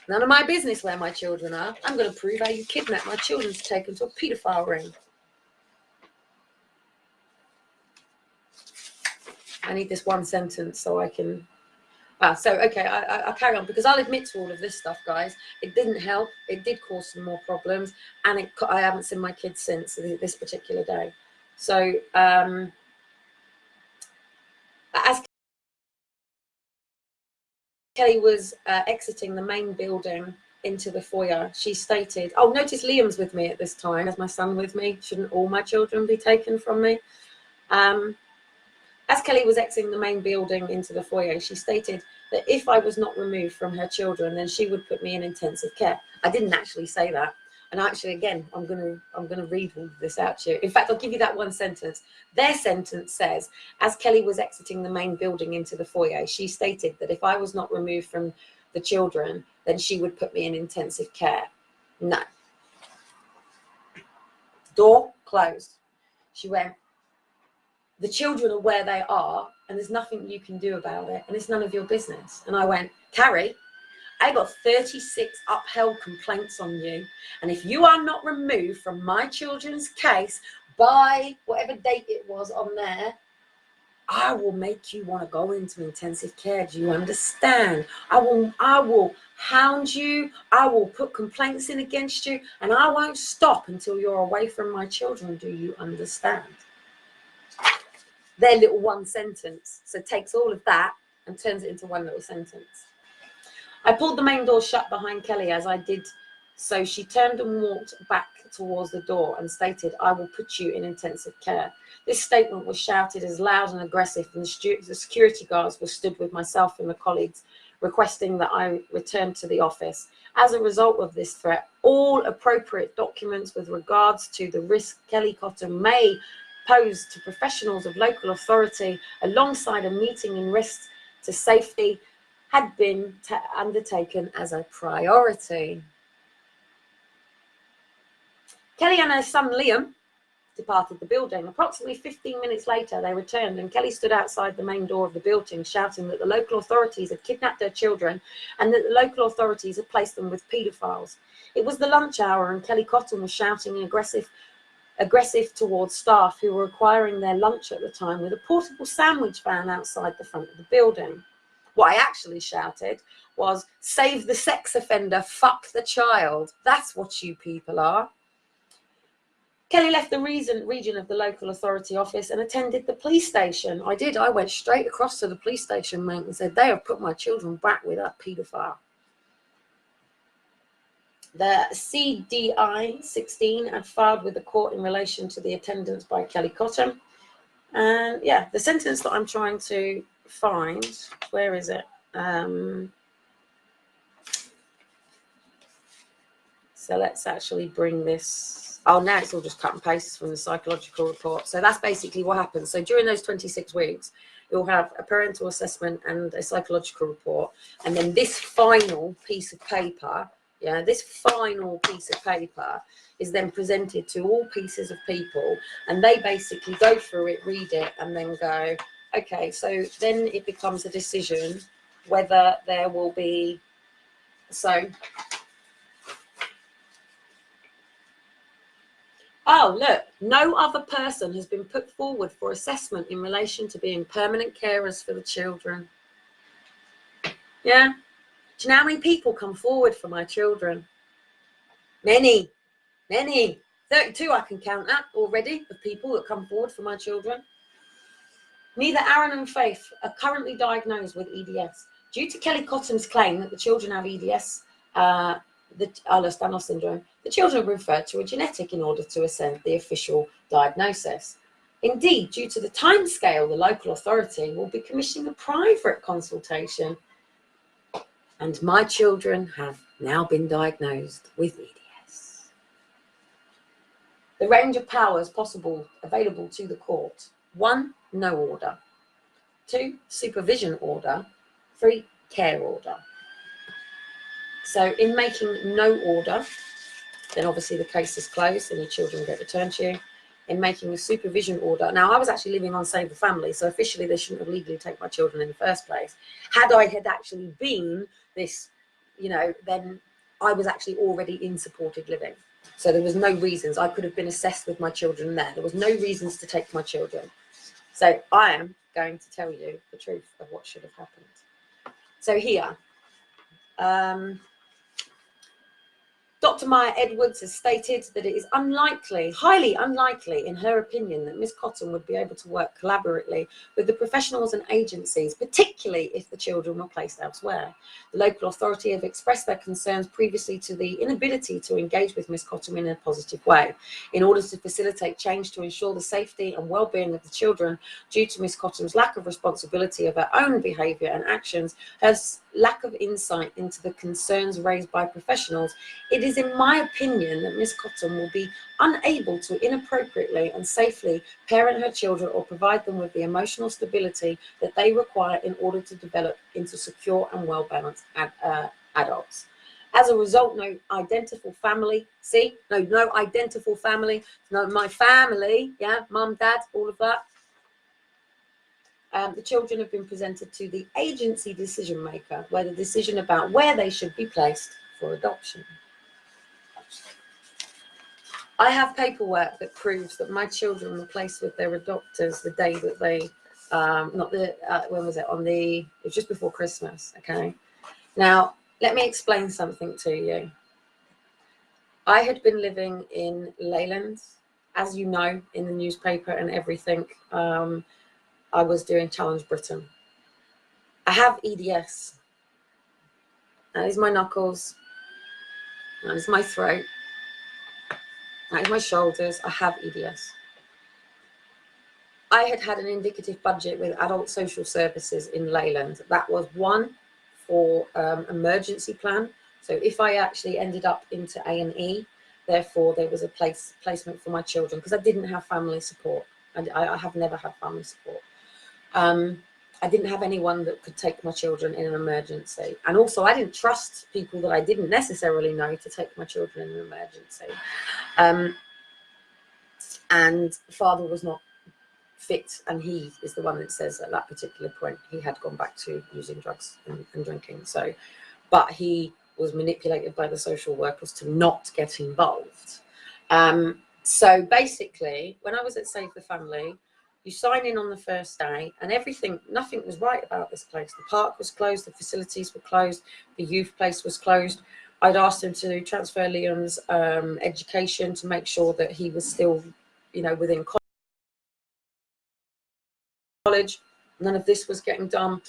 None of my business where my children are. I'm going to prove how you kidnapped my children to take them to a paedophile ring. I need this one sentence so I can... okay, I'll carry on, because I'll admit to all of this stuff, guys. It didn't help. It did cause some more problems. And I haven't seen my kids since this particular day. So, as Kelly was exiting the main building into the foyer, she stated, oh, notice Liam's with me at this time. Is my son with me? Shouldn't all my children be taken from me? As Kelly was exiting the main building into the foyer, she stated that if I was not removed from her children, then she would put me in intensive care. I didn't actually say that. And actually, again, I'm gonna read all of this out to you. In fact, I'll give you that one sentence. Their sentence says, as Kelly was exiting the main building into the foyer, she stated that if I was not removed from the children, then she would put me in intensive care. No. Door closed. She went, the children are where they are, and there's nothing you can do about it, and it's none of your business. And I went, Carrie, I got 36 upheld complaints on you, and if you are not removed from my children's case by whatever date it was on there, I will make you want to go into intensive care. Do you understand? I will hound you. I will put complaints in against you, and I won't stop until you're away from my children. Do you understand? their little one sentence. So takes all of that and turns it into one little sentence. I pulled the main door shut behind Kelly as I did so. She turned and walked back towards the door and stated, "I will put you in intensive care." This statement was shouted as loud and aggressive, and the security guards were stood with myself and the colleagues, requesting that I return to the office. As a result of this threat, all appropriate documents with regards to the risk Kellie Cottam may pose to professionals of local authority, alongside a meeting in risk to safety, had been undertaken as a priority. Kelly and her son Liam departed the building. Approximately 15 minutes later, they returned, and Kelly stood outside the main door of the building, shouting that the local authorities had kidnapped her children and that the local authorities had placed them with paedophiles. It was the lunch hour, and Kellie Cottam was shouting aggressive towards staff who were acquiring their lunch at the time with a portable sandwich van outside the front of the building. What I actually shouted was, "Save the sex offender, fuck the child." That's what you people are. Kelly left the region of the local authority office and attended the police station. I went straight across to the police station, mate, and said, "They have put my children back with that paedophile." The CDI 16 had filed with the court in relation to the attendance by Kellie Cottam. And yeah, the sentence that I'm trying to find, where is it? So let's actually bring this. Oh, now it's all just cut and paste from the psychological report. So that's basically what happens. So during those 26 weeks, you'll have a parental assessment and a psychological report. And then this final piece of paper, this final piece of paper is then presented to all pieces of people. And they basically go through it, read it, and then go, okay, so then it becomes a decision whether there will be, oh, look, no other person has been put forward for assessment in relation to being permanent carers for the children. Yeah. Do you know how many people come forward for my children? Many. 32 I can count at already of people that come forward for my children. Neither Aaron and Faith are currently diagnosed with EDS. Due to Kellie Cottam's claim that the children have EDS, the Ehlers-Danlos syndrome, the children are referred to a genetic in order to assess the official diagnosis. Indeed, due to the timescale, the local authority will be commissioning a private consultation, and my children have now been diagnosed with EDS. The range of powers available to the court: 1, no order; 2, supervision order; 3, care order. So in making no order, then obviously the case is closed and your children get returned to you. In making a supervision order, now I was actually living on Save the Family, so officially they shouldn't have legally taken my children in the first place. Had I actually been this, then I was actually already in supported living. So there was no reasons. I could have been assessed with my children there. There was no reasons to take my children. So I am going to tell you the truth of what should have happened. So here, Dr. Maya Edwards has stated that it is unlikely, highly unlikely, in her opinion, that Ms. Cottam would be able to work collaboratively with the professionals and agencies, particularly if the children were placed elsewhere. The local authority have expressed their concerns previously to the inability to engage with Ms. Cottam in a positive way. In order to facilitate change to ensure the safety and well-being of the children, due to Ms. Cottam's lack of responsibility of her own behaviour and actions, her lack of insight into the concerns raised by professionals, it is in my opinion that Ms. Cottam will be unable to inappropriately and safely parent her children or provide them with the emotional stability that they require in order to develop into secure and well-balanced adults. As a result, no identical family, my family, mum, dad, all of that. The children have been presented to the agency decision maker, where the decision about where they should be placed for adoption. I have paperwork that proves that my children were placed with their adopters the day that they, when was it? It was just before Christmas, okay? Now, let me explain something to you. I had been living in Leyland, as you know, in the newspaper and everything. I was doing Challenge Britain. I have EDS. That is my knuckles. That is my throat. That is my shoulders. I have EDS. I had an indicative budget with adult social services in Leyland. That was one for emergency plan. So if I actually ended up into A&E, therefore there was a placement for my children, because I didn't have family support. And I have never had family support. I didn't have anyone that could take my children in an emergency. And also I didn't trust people that I didn't necessarily know to take my children in an emergency. And father was not fit, and he is the one that says at that particular point he had gone back to using drugs and drinking. So, but he was manipulated by the social workers to not get involved. So basically, when I was at Save the Family, you sign in on the first day and nothing was right about this place. The park was closed, the facilities were closed, the youth place was closed. I'd asked him to transfer Liam's education to make sure that he was still, within college. None of this was getting done.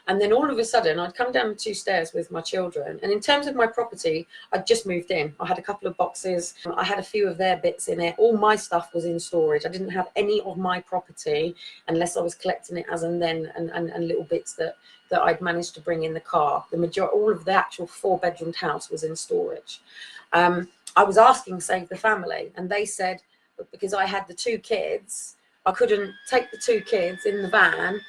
And then all of a sudden I'd come down 2 stairs with my children, and in terms of my property, I'd just moved in. I had a couple of boxes, I had a few of their bits in it. All my stuff was in storage. I didn't have any of my property unless I was collecting it as and then, and little bits that I'd managed to bring in the car. All of the actual 4-bedroomed house was in storage. I was asking Save the Family, and they said, because I had the 2 kids, I couldn't take the 2 kids in the van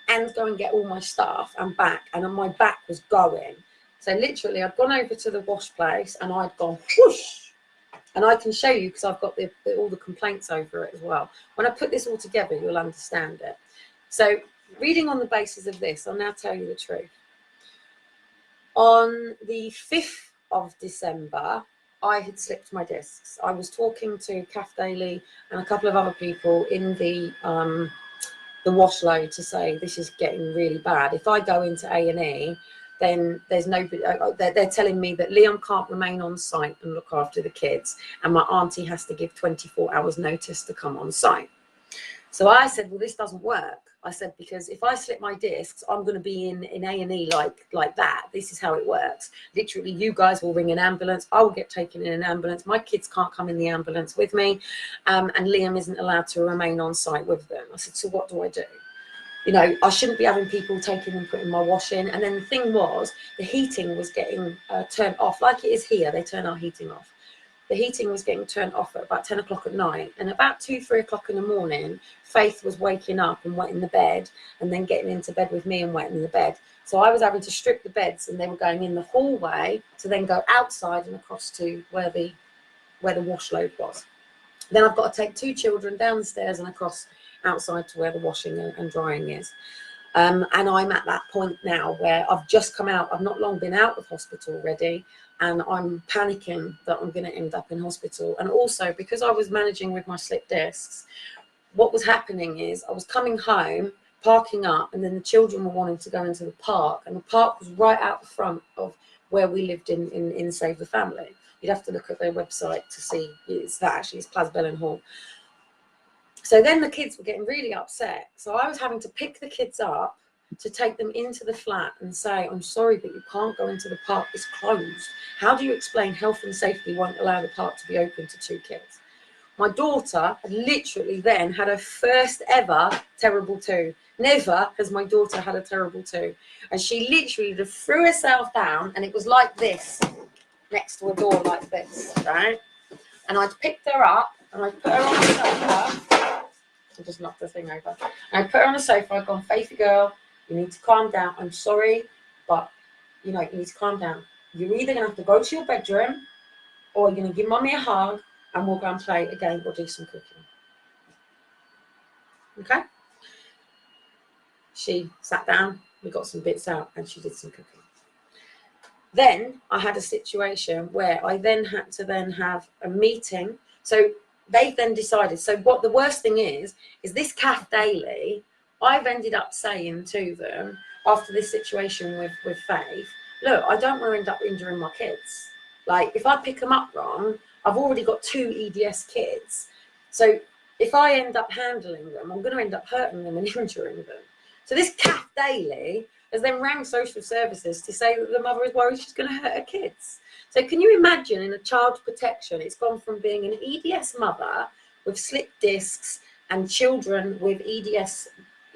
and go and get all my stuff and back, and my back was going. So literally I'd gone over to the wash place and I'd gone whoosh, and I can show you because I've got all the complaints over it as well. When I put this all together, you'll understand it. So reading on the basis of this, I'll now tell you the truth. On the 5th of December, I had slipped my discs. I was talking to Kath Daly and a couple of other people in the wash load to say, this is getting really bad. If I go into A&E, then there's nobody. They're telling me that Liam can't remain on site and look after the kids, and my auntie has to give 24 hours notice to come on site. So I said, well, this doesn't work. I said, because if I slip my discs, I'm going to be in A&E like that. This is how it works. Literally, you guys will ring an ambulance. I will get taken in an ambulance. My kids can't come in the ambulance with me. And Liam isn't allowed to remain on site with them. I said, so what do I do? I shouldn't be having people taking and putting my wash in. And then the thing was, the heating was getting turned off. Like it is here, they turn our heating off. The heating was getting turned off at about 10 o'clock at night, and about 2-3 o'clock in the morning, Faith was waking up and wetting the bed, and then getting into bed with me and wetting the bed. So I was having to strip the beds, and they were going in the hallway to then go outside and across to where the wash load was. Then I've got to take 2 children down the stairs and across outside to where the washing and drying is. And I'm at that point now where I've just come out. I've not long been out of hospital already, and I'm panicking that I'm going to end up in hospital. And also, because I was managing with my slipped discs, what was happening is I was coming home, parking up, and then the children were wanting to go into the park, and the park was right out the front of where we lived in Save the Family. You'd have to look at their website to see it's Plasbellen Hall. So then the kids were getting really upset. So I was having to pick the kids up to take them into the flat and say, I'm sorry, but you can't go into the park. It's closed. How do you explain health and safety won't allow the park to be open to 2 kids? My daughter had literally then had her first ever terrible 2. Never has my daughter had a terrible 2. And she literally just threw herself down, and it was like this, next to a door like this, right? And I'd picked her up and I'd put her on the sofa. I just knocked the thing over. And I put her on the sofa. I've gone, Faithy girl, you need to calm down. I'm sorry, but you need to calm down. You're either going to have to go to your bedroom, or you're going to give mommy a hug, and we'll go and play a game or do some cooking. Okay? She sat down, we got some bits out, and she did some cooking. Then I had a situation where I then had to have a meeting. So they've then decided. So what the worst thing is this Kath Daly, I've ended up saying to them after this situation with Faith, look, I don't want to end up injuring my kids. Like, if I pick them up wrong, I've already got 2 EDS kids. So if I end up handling them, I'm going to end up hurting them and injuring them. So this CAF Daily has then rang social services to say that the mother is worried she's going to hurt her kids. So can you imagine, in a child protection, it's gone from being an EDS mother with slip discs and children with EDS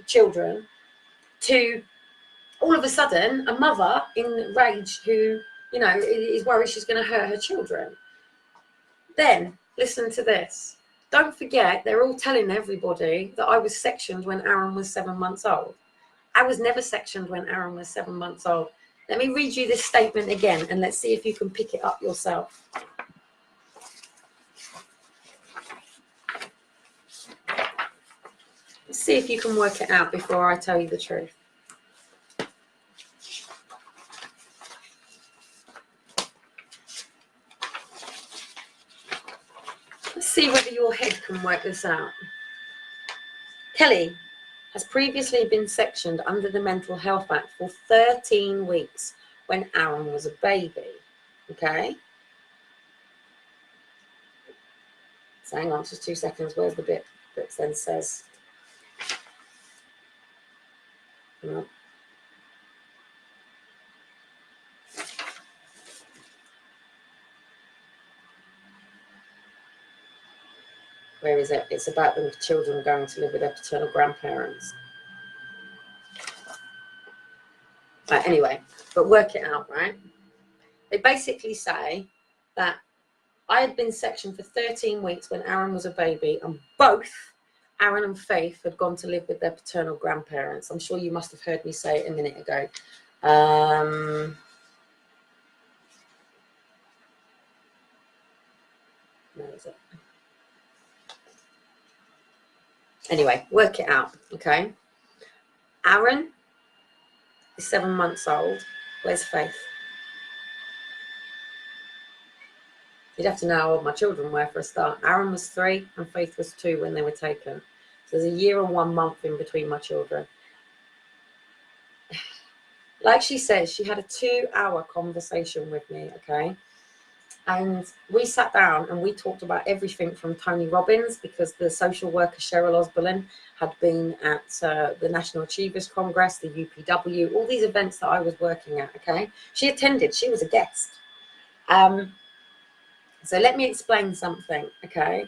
children to all of a sudden a mother enraged who, you know, is worried she's going to hurt her children. Then listen to this. Don't forget, they're all telling everybody that I was sectioned when Aaron was 7 months old. I was never sectioned when Aaron was 7 months old. Let me read you this statement again, and let's see if you can pick it up yourself. Let's see if you can work it out before I tell you the truth. Let's see whether your head can work this out. Kelly has previously been sectioned under the Mental Health Act for 13 weeks when Aaron was a baby. Okay? So hang on just 2 seconds. Where's the bit that then says? No. Where is it? It's about the children going to live with their paternal grandparents. Right, anyway, but work it out, right? They basically say that I had been sectioned for 13 weeks when Aaron was a baby, and both Aaron and Faith had gone to live with their paternal grandparents. I'm sure you must have heard me say it a minute ago. Where is it? Anyway, work it out, okay? Aaron is 7 months old. Where's Faith? You'd have to know how old my children were for a start. Aaron was 3 and Faith was 2 when they were taken. So there's a year and 1 month in between my children. Like she says, she had a 2-hour conversation with me, okay? And we sat down and we talked about everything from Tony Robbins, because the social worker Cheryl Osborne had been at the National Achievers Congress, the UPW, all these events that I was working at, okay? She attended, she was a guest. So let me explain something, okay?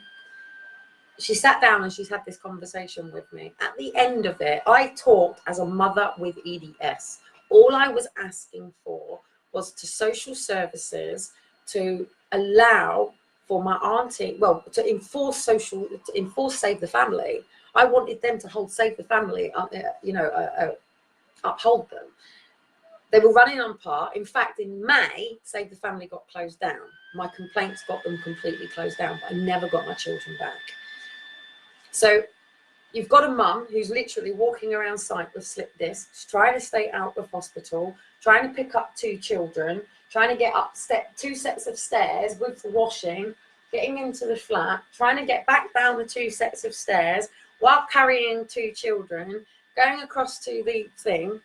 She sat down and she's had this conversation with me. At the end of it, I talked as a mother with EDS. All I was asking for was to social services to allow for my auntie, well, to enforce Save the Family. I wanted them to hold Save the Family, uphold them. They were running on par. In fact, in May, Save the Family got closed down. My complaints got them completely closed down, but I never got my children back. So you've got a mum who's literally walking around site with slip discs, trying to stay out of hospital, trying to pick up 2 children, trying to get up 2 sets of stairs with the washing, getting into the flat, trying to get back down the 2 sets of stairs while carrying 2 children, going across to the thing,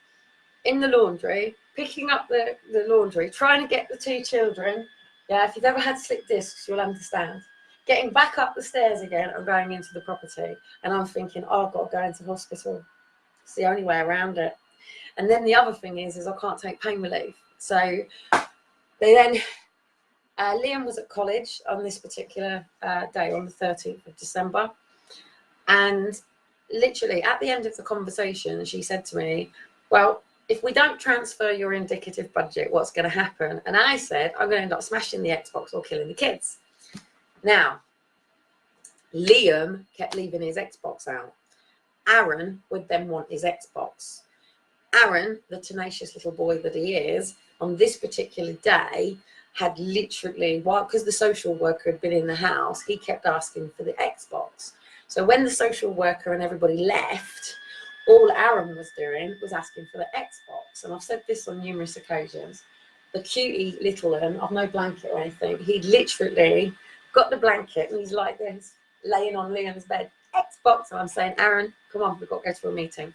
in the laundry, picking up the laundry, trying to get the 2 children. Yeah, if you've ever had slip discs, you'll understand. Getting back up the stairs again and going into the property. And I'm thinking, oh, I've got to go into hospital. It's the only way around it. And then the other thing is I can't take pain relief. So they then, Liam was at college on this particular day, on the 13th of December. And literally at the end of the conversation, she said to me, well, if we don't transfer your indicative budget, what's going to happen? And I said, I'm going to end up smashing the Xbox or killing the kids. Now, Liam kept leaving his Xbox out. Aaron would then want his Xbox. Aaron, the tenacious little boy that he is, on this particular day, had literally, because the social worker had been in the house, he kept asking for the Xbox. So when the social worker and everybody left, all Aaron was doing was asking for the Xbox. And I've said this on numerous occasions. The cutie little one, I've no blanket or anything, he literally got the blanket and he's like this, laying on Liam's bed, Xbox. And I'm saying, Aaron, come on, we've got to go to a meeting.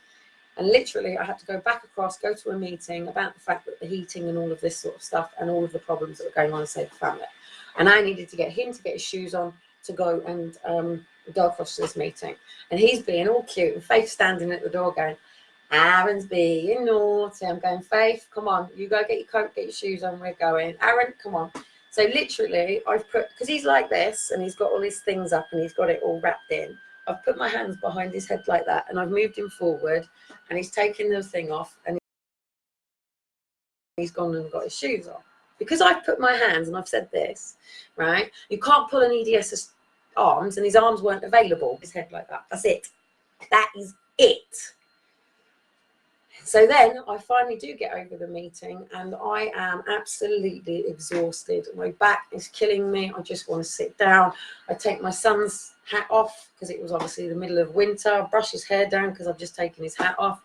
And literally I had to go back across, go to a meeting about the fact that the heating and all of this sort of stuff and all of the problems that were going on in Save the Family. And I needed to get him to get his shoes on to go and go across to this meeting, and he's being all cute, and Faith's standing at the door going, Aaron's being naughty. I'm going, Faith, come on, you go get your coat, get your shoes on, we're going. Aaron, come on. So literally, I've put, because he's like this, and he's got all his things up, and he's got it all wrapped in. I've put my hands behind his head like that, and I've moved him forward, and he's taken the thing off, and he's gone and got his shoes on. Because I've put my hands, and I've said this, right? You can't pull an EDS's arms, and his arms weren't available. His head like that. That's it. That is it. So then I finally do get over the meeting, and I am absolutely exhausted. My back is killing me. I just want to sit down. I take my son's hat off because it was obviously the middle of winter. I brush his hair down because I've just taken his hat off.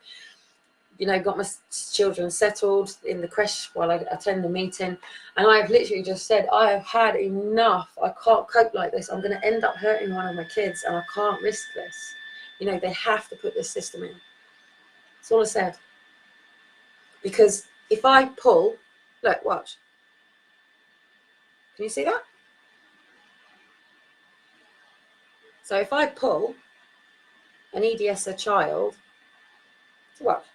You know, got my children settled in the creche while I attend the meeting. And I've literally just said, I have had enough. I can't cope like this. I'm going to end up hurting one of my kids, and I can't risk this. You know, they have to put this system in. That's all I said. Because if I pull, look, watch. Can you see that? So if I pull an EDS child, watch.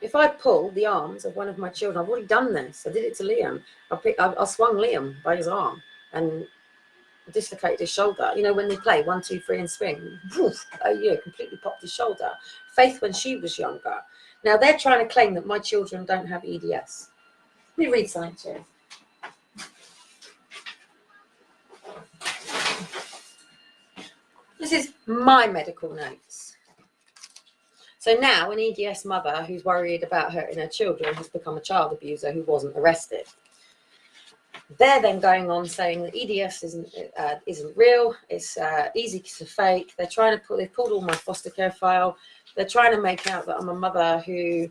If I pull the arms of one of my children, I've already done this. I did it to Liam. I swung Liam by his arm and dislocated his shoulder. You know, when they play 1, 2, 3 and swing, woof, completely popped his shoulder. Faith when she was younger. Now they're trying to claim that my children don't have EDS. Let me read something to you. This is my medical notes. So now an EDS mother who's worried about hurting her children has become a child abuser who wasn't arrested. They're then going on saying that EDS isn't real. It's easy to fake. They've pulled all my foster care file. They're trying to make out that I'm a mother who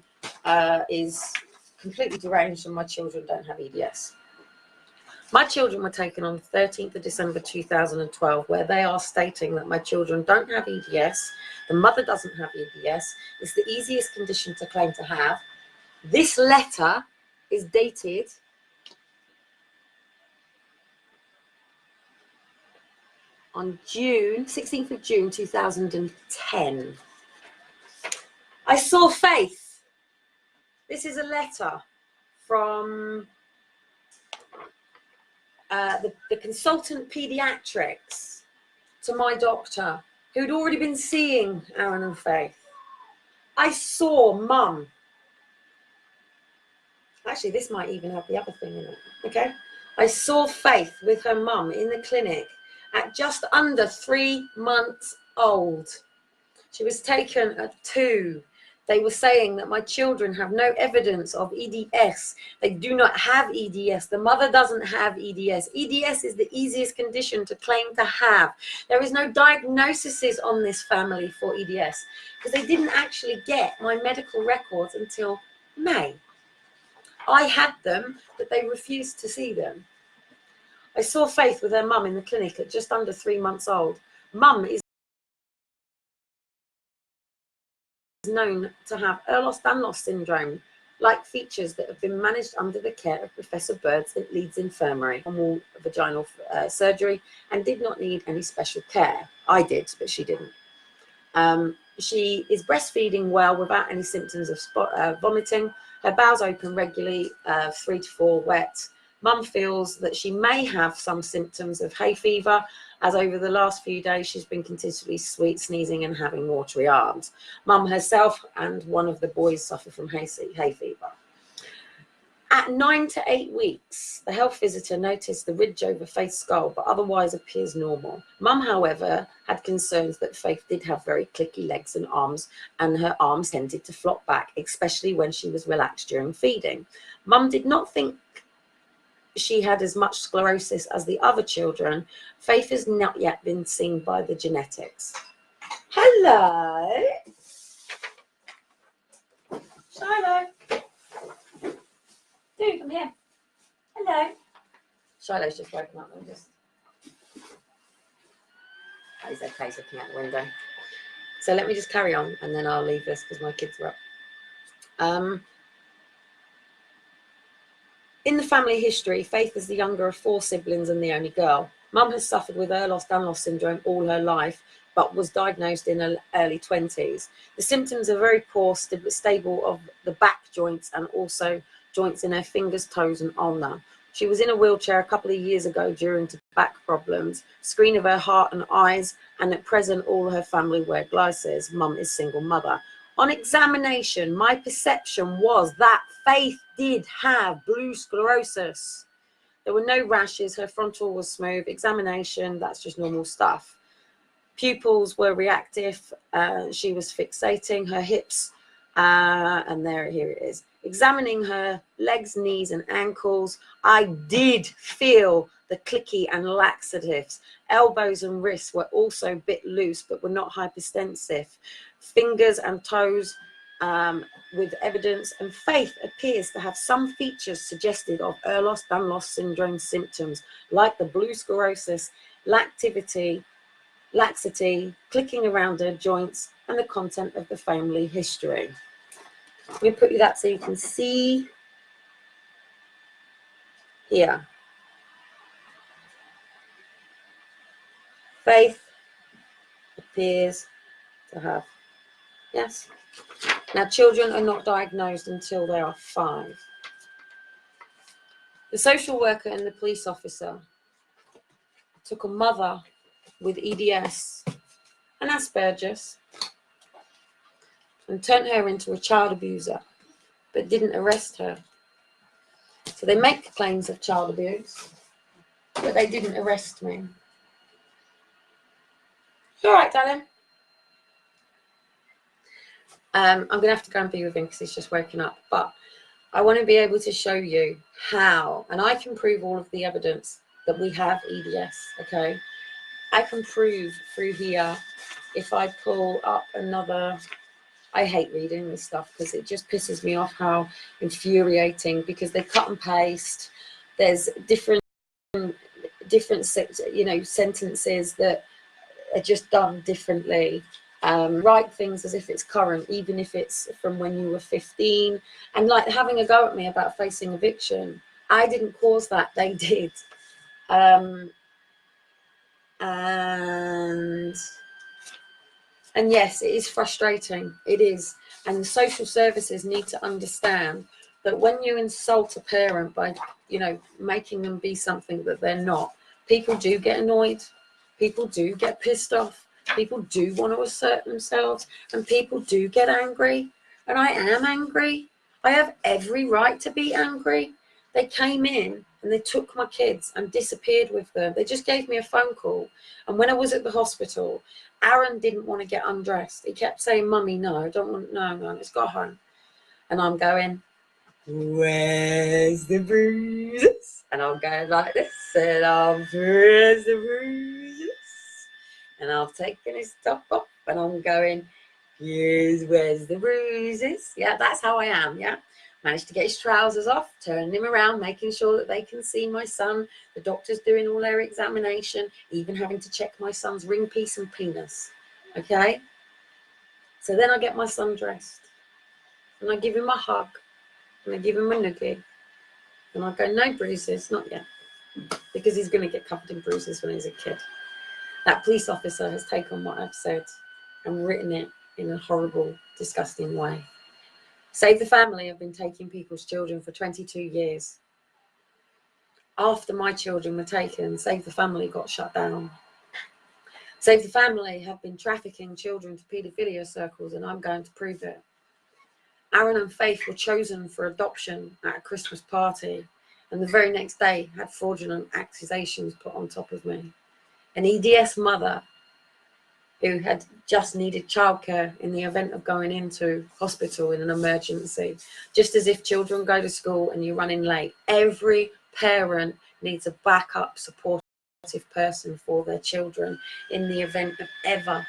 is completely deranged and my children don't have EDS. My children were taken on the 13th of December 2012, where they are stating that my children don't have EDS. The mother doesn't have EDS. It's the easiest condition to claim to have. This letter is dated on 16th of June 2010. I saw Faith. This is a letter from the consultant pediatrics to my doctor, who'd already been seeing Aaron and Faith. I saw Mum. Actually, this might even have the other thing in it, okay? I saw Faith with her mum in the clinic at just under 3 months old. She was taken at 2. They were saying that my children have no evidence of EDS. They do not have EDS. The mother doesn't have EDS. EDS is the easiest condition to claim to have. There is no diagnoses on this family for EDS because they didn't actually get my medical records until May. I had them, but they refused to see them. I saw Faith with her mum in the clinic at just under 3 months old. Mum is known to have Ehlers-Danlos syndrome, like features that have been managed under the care of Professor Birds at Leeds Infirmary, normal vaginal surgery, and did not need any special care. I did, but she didn't. She is breastfeeding well without any symptoms of vomiting. Her bowels open regularly, 3 to 4 wet. Mum feels that she may have some symptoms of hay fever, as over the last few days she's been continuously sneezing and having watery arms. Mum herself and one of the boys suffer from hay fever. At 9 to 8 weeks, the health visitor noticed the ridge over Faith's skull, but otherwise appears normal. Mum, however, had concerns that Faith did have very clicky legs and arms, and her arms tended to flop back, especially when she was relaxed during feeding. Mum did not think she had as much sclerosis as the other children. Faith has not yet been seen by the genetics. Hello. Shiloh. Dude, come here. Hello. Shiloh's just woken up. He's okay, he's looking out the window. So let me just carry on and then I'll leave this because my kids are up. In the family history, Faith is the younger of 4 siblings and the only girl. Mum has suffered with Ehlers-Danlos syndrome all her life, but was diagnosed in her early 20s. The symptoms are very poor, stable of the back joints and also joints in her fingers, toes and ulna. She was in a wheelchair a couple of years ago due to back problems, screen of her heart and eyes, and at present all her family wear glasses. Mum is single mother. On examination, my perception was that Faith did have blue sclerosis. There were no rashes, her frontal was smooth. Examination, that's just normal stuff. Pupils were reactive, she was fixating her hips, and here it is. Examining her legs, knees and ankles, I did feel the clicky and laxatives. Elbows and wrists were also a bit loose, but were not hypertensive. Fingers and toes with evidence, and Faith appears to have some features suggested of Ehlers-Danlos syndrome symptoms, like the blue sclerosis, laxity, clicking around her joints, and the content of the family history. Let me put you that so you can see here. Faith appears to have, yes. Now, children are not diagnosed until they are 5. The social worker and the police officer took a mother with EDS and Asperger's and turned her into a child abuser, but didn't arrest her. So they make claims of child abuse, but they didn't arrest me. All right, darling. I'm going to have to go and be with him because he's just waking up. But I want to be able to show you how, and I can prove all of the evidence that we have EDS, okay? I can prove through here, if I pull up another, I hate reading this stuff because it just pisses me off how infuriating, because they cut and paste. There's different sentences that are just done differently. Write things as if it's current, even if it's from when you were 15, and like having a go at me about facing eviction. I didn't cause that, they did. And yes, it is frustrating, it is. And the social services need to understand that when you insult a parent by, making them be something that they're not, people do get annoyed, people do get pissed off, people do want to assert themselves, and people do get angry. And I am angry. I have every right to be angry. They came in and they took my kids and disappeared with them. They just gave me a phone call. And when I was at the hospital, Aaron didn't want to get undressed. He kept saying, Mummy, no, I don't want, no, let's go home. And I'm going, where's the bruises? And I'm going like this, and I'm, where's the bruises? And I've taken his top off, and I'm going, where's the bruises? Yeah, that's how I am, yeah. Managed to get his trousers off, turning him around, making sure that they can see my son. The doctor's doing all their examination, even having to check my son's ring piece and penis. Okay? So then I get my son dressed, and I give him a hug, and I give him a noogie, and I go, no bruises, not yet, because he's going to get covered in bruises when he's a kid. That police officer has taken what I've said and written it in a horrible, disgusting way. Save the Family have been taking people's children for 22 years. After my children were taken, Save the Family got shut down. Save the Family have been trafficking children to paedophilia circles, and I'm going to prove it. Aaron and Faith were chosen for adoption at a Christmas party, and the very next day had fraudulent accusations put on top of me. An EDS mother who had just needed childcare in the event of going into hospital in an emergency. Just as if children go to school and you're running late. Every parent needs a backup, supportive person for their children in the event of ever,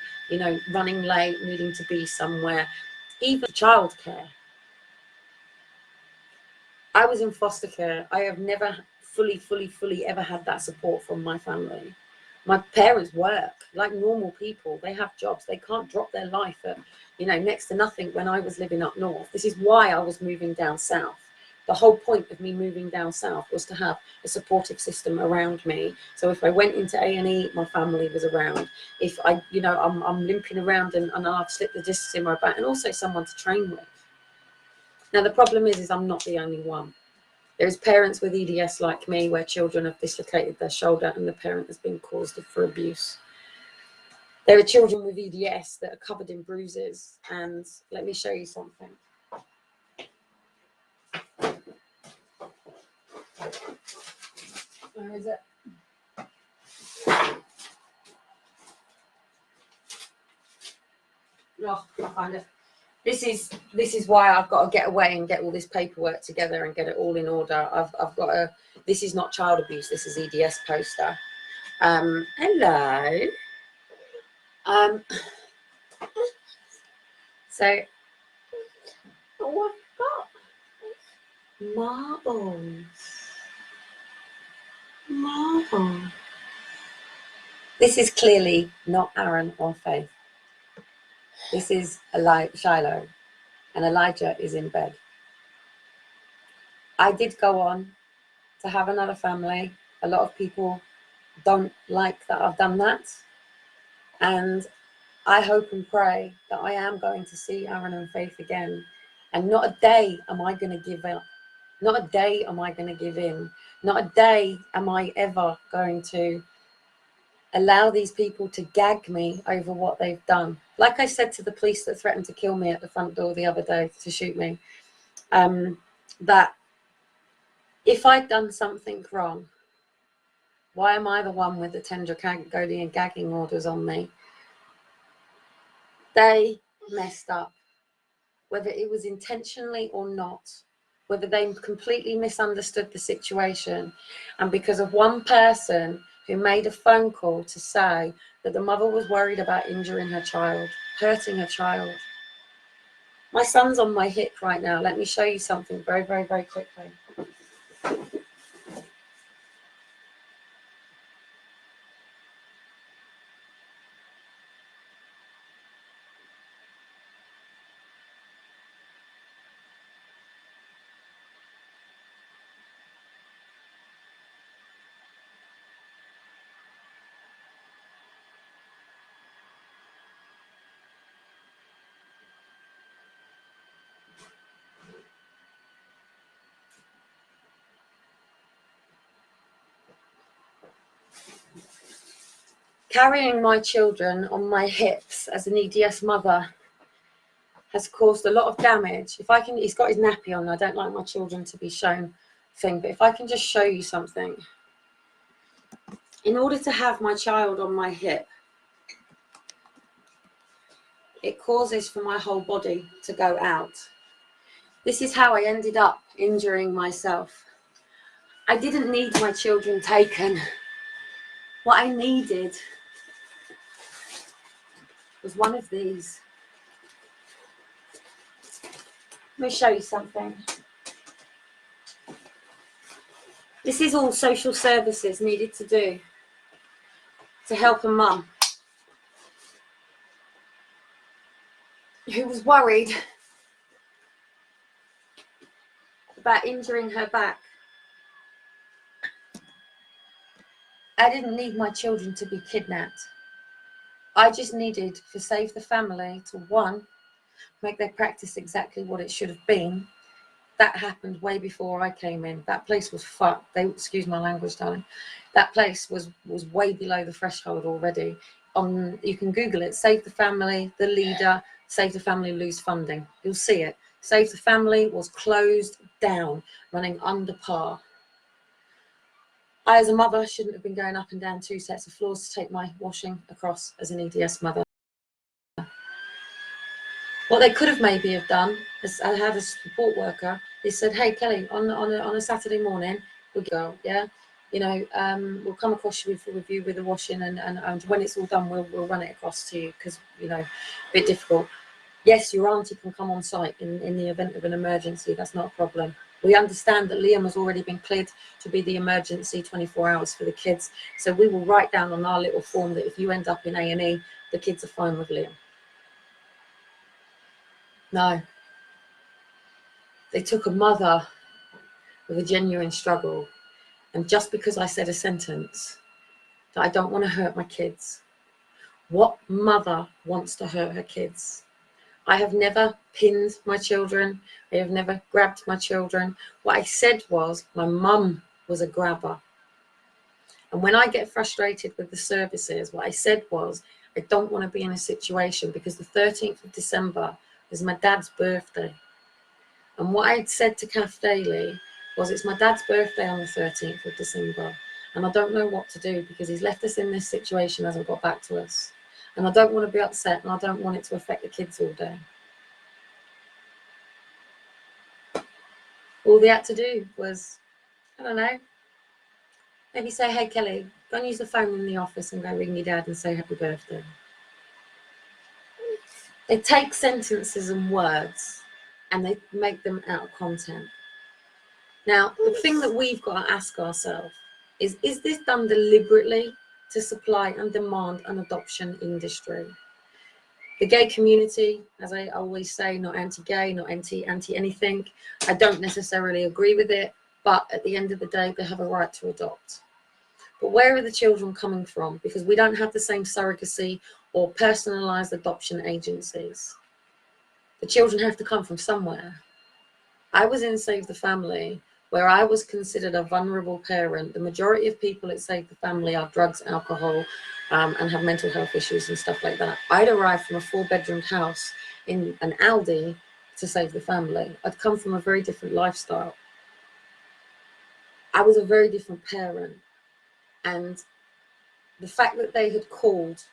running late, needing to be somewhere, even childcare. I was in foster care. I have never fully ever had that support from my family. My parents work like normal people. They have jobs. They can't drop their life at, next to nothing when I was living up north. This is why I was moving down south. The whole point of me moving down south was to have a supportive system around me. So if I went into A&E, my family was around. If I, you know, I'm limping around and I've slipped the discs in my back, and also someone to train with. Now the problem is I'm not the only one. There's parents with EDS like me where children have dislocated their shoulder and the parent has been caused for abuse. There are children with EDS that are covered in bruises, and let me show you something. Where is it? Oh, I find it. This is why I've got to get away and get all this paperwork together and get it all in order. I've got a. This is not child abuse. This is EDS poster. Hello. So, oh, I've got marbles. Marbles. This is clearly not Aaron or Faith. This is Shiloh, and Elijah is in bed. I did go on to have another family. A lot of people don't like that I've done that. And I hope and pray that I am going to see Aaron and Faith again. And not a day am I going to give up. Not a day am I going to give in. Not a day am I ever going to allow these people to gag me over what they've done. Like I said to the police that threatened to kill me at the front door the other day, to shoot me, that if I'd done something wrong, why am I the one with the tender cagoli and gagging orders on me? They messed up, whether it was intentionally or not, whether they completely misunderstood the situation. And because of one person who made a phone call to say that the mother was worried about injuring her child, hurting her child. My son's on my hip right now. Let me show you something very, very, very quickly. Carrying my children on my hips as an EDS mother has caused a lot of damage. If I can, he's got his nappy on. I don't like my children to be shown thing, but if I can just show you something. In order to have my child on my hip, it causes for my whole body to go out. This is how I ended up injuring myself. I didn't need my children taken. What I needed was one of these. Let me show you something. This is all social services needed to do to help a mum who was worried about injuring her back. I didn't need my children to be kidnapped. I just needed to save the family to, one, make their practice exactly what it should have been. That happened way before I came in. That place was fucked. Excuse my language, darling. That place was way below the threshold already. You can Google it. Save the family, the leader, save the family, lose funding. You'll see it. Save the family was closed down, running under par. I, as a mother, shouldn't have been going up and down 2 sets of floors to take my washing across as an EDS mother. What they could have maybe have done, as I had a support worker, is said, "Hey Kelly, on a Saturday morning, we'll go, yeah, you know, we'll come across with you with the washing, and when it's all done, we'll run it across to you, because, you know, a bit difficult. Yes, your auntie can come on site in the event of an emergency. That's not a problem. We understand that Liam has already been cleared to be the emergency 24 hours for the kids. So we will write down on our little form that if you end up in A&E, the kids are fine with Liam." No. They took a mother with a genuine struggle. And just because I said a sentence that I don't want to hurt my kids. What mother wants to hurt her kids? I have never pinned my children. I have never grabbed my children. What I said was my mum was a grabber. And when I get frustrated with the services, what I said was, I don't want to be in a situation, because the 13th of December is my dad's birthday. And what I said to Kath Daly was, it's my dad's birthday on the 13th of December. And I don't know what to do, because he's left us in this situation, hasn't got back to us. And I don't want to be upset, and I don't want it to affect the kids all day. All they had to do was, I don't know, maybe say, hey, Kelly, go and use the phone in the office and go ring your dad and say happy birthday. They take sentences and words and they make them out of content. Now, the thing that we've got to ask ourselves is this done deliberately to supply and demand an adoption industry? The gay community, as I always say, not anti-gay, not anti-anything. I don't necessarily agree with it, but at the end of the day, they have a right to adopt. But where are the children coming from? Because we don't have the same surrogacy or personalised adoption agencies. The children have to come from somewhere. I was in Save the Family, where I was considered a vulnerable parent. The majority of people at Save the Family are drugs, alcohol, and have mental health issues and stuff like that. I'd arrived from a 4-bedroom house in an Aldi to Save the Family. I'd come from a very different lifestyle. I was a very different parent. And the fact that they had called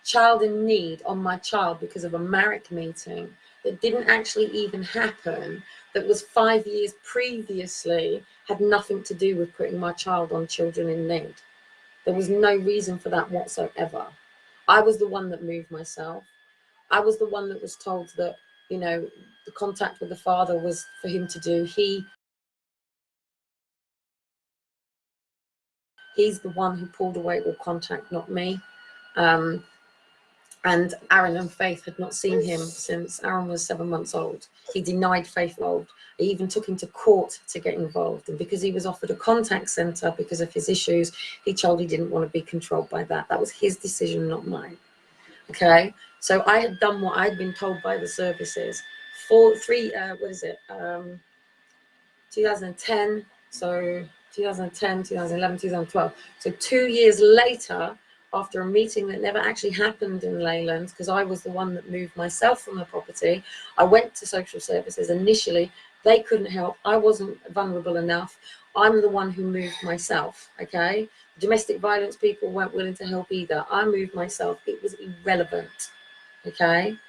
child in need on my child because of a Marek meeting that didn't actually even happen, that was 5 years previously, had nothing to do with putting my child on children in need. There was no reason for that whatsoever. I was the one that moved myself. I was the one that was told that, you know, the contact with the father was for him to do. He's the one who pulled away all contact, not me. And Aaron and Faith had not seen him since Aaron was 7 months old. He denied Faith involved. He even took him to court to get involved. And because he was offered a contact centre because of his issues, he told he didn't want to be controlled by that. That was his decision, not mine. Okay? So I had done what I'd been told by the services. 2010, so 2010, 2011, 2012. So 2 years later, after a meeting that never actually happened in Leyland, because I was the one that moved myself from the property, I went to social services. Initially, they couldn't help. I wasn't vulnerable enough. I'm the one who moved myself, okay? Domestic violence people weren't willing to help either. I moved myself. It was irrelevant, okay?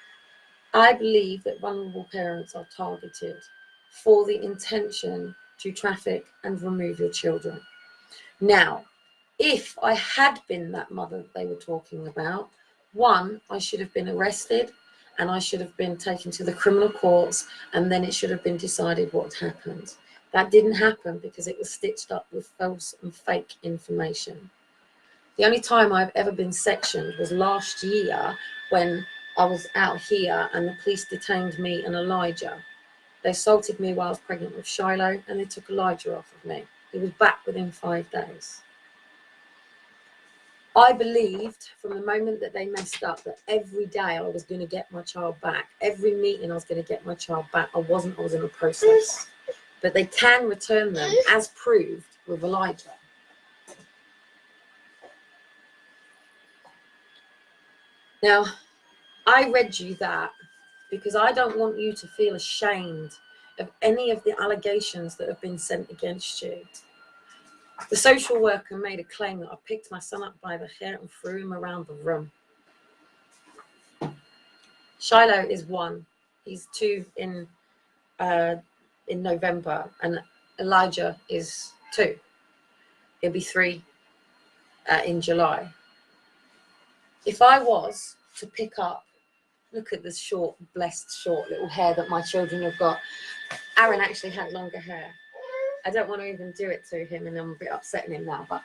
I believe that vulnerable parents are targeted for the intention to traffic and remove your children. Now, if I had been that mother that they were talking about, one, I should have been arrested and I should have been taken to the criminal courts, and then it should have been decided what happened. That didn't happen because it was stitched up with false and fake information. The only time I've ever been sectioned was last year when I was out here and the police detained me and Elijah. They assaulted me while I was pregnant with Shiloh, and they took Elijah off of me. He was back within 5 days. I believed from the moment that they messed up that every day I was going to get my child back. Every meeting I was going to get my child back. I was in a process. But they can return them, as proved with Elijah. Now, I read you that because I don't want you to feel ashamed of any of the allegations that have been sent against you. The social worker made a claim that I picked my son up by the hair and threw him around the room. Shiloh is 1. He's 2 in November, and Elijah is 2. He'll be 3 in July. If I was to pick up, look at this short, blessed, short little hair that my children have got. Aaron actually had longer hair. I don't want to even do it to him, and I'm a bit upsetting him now, but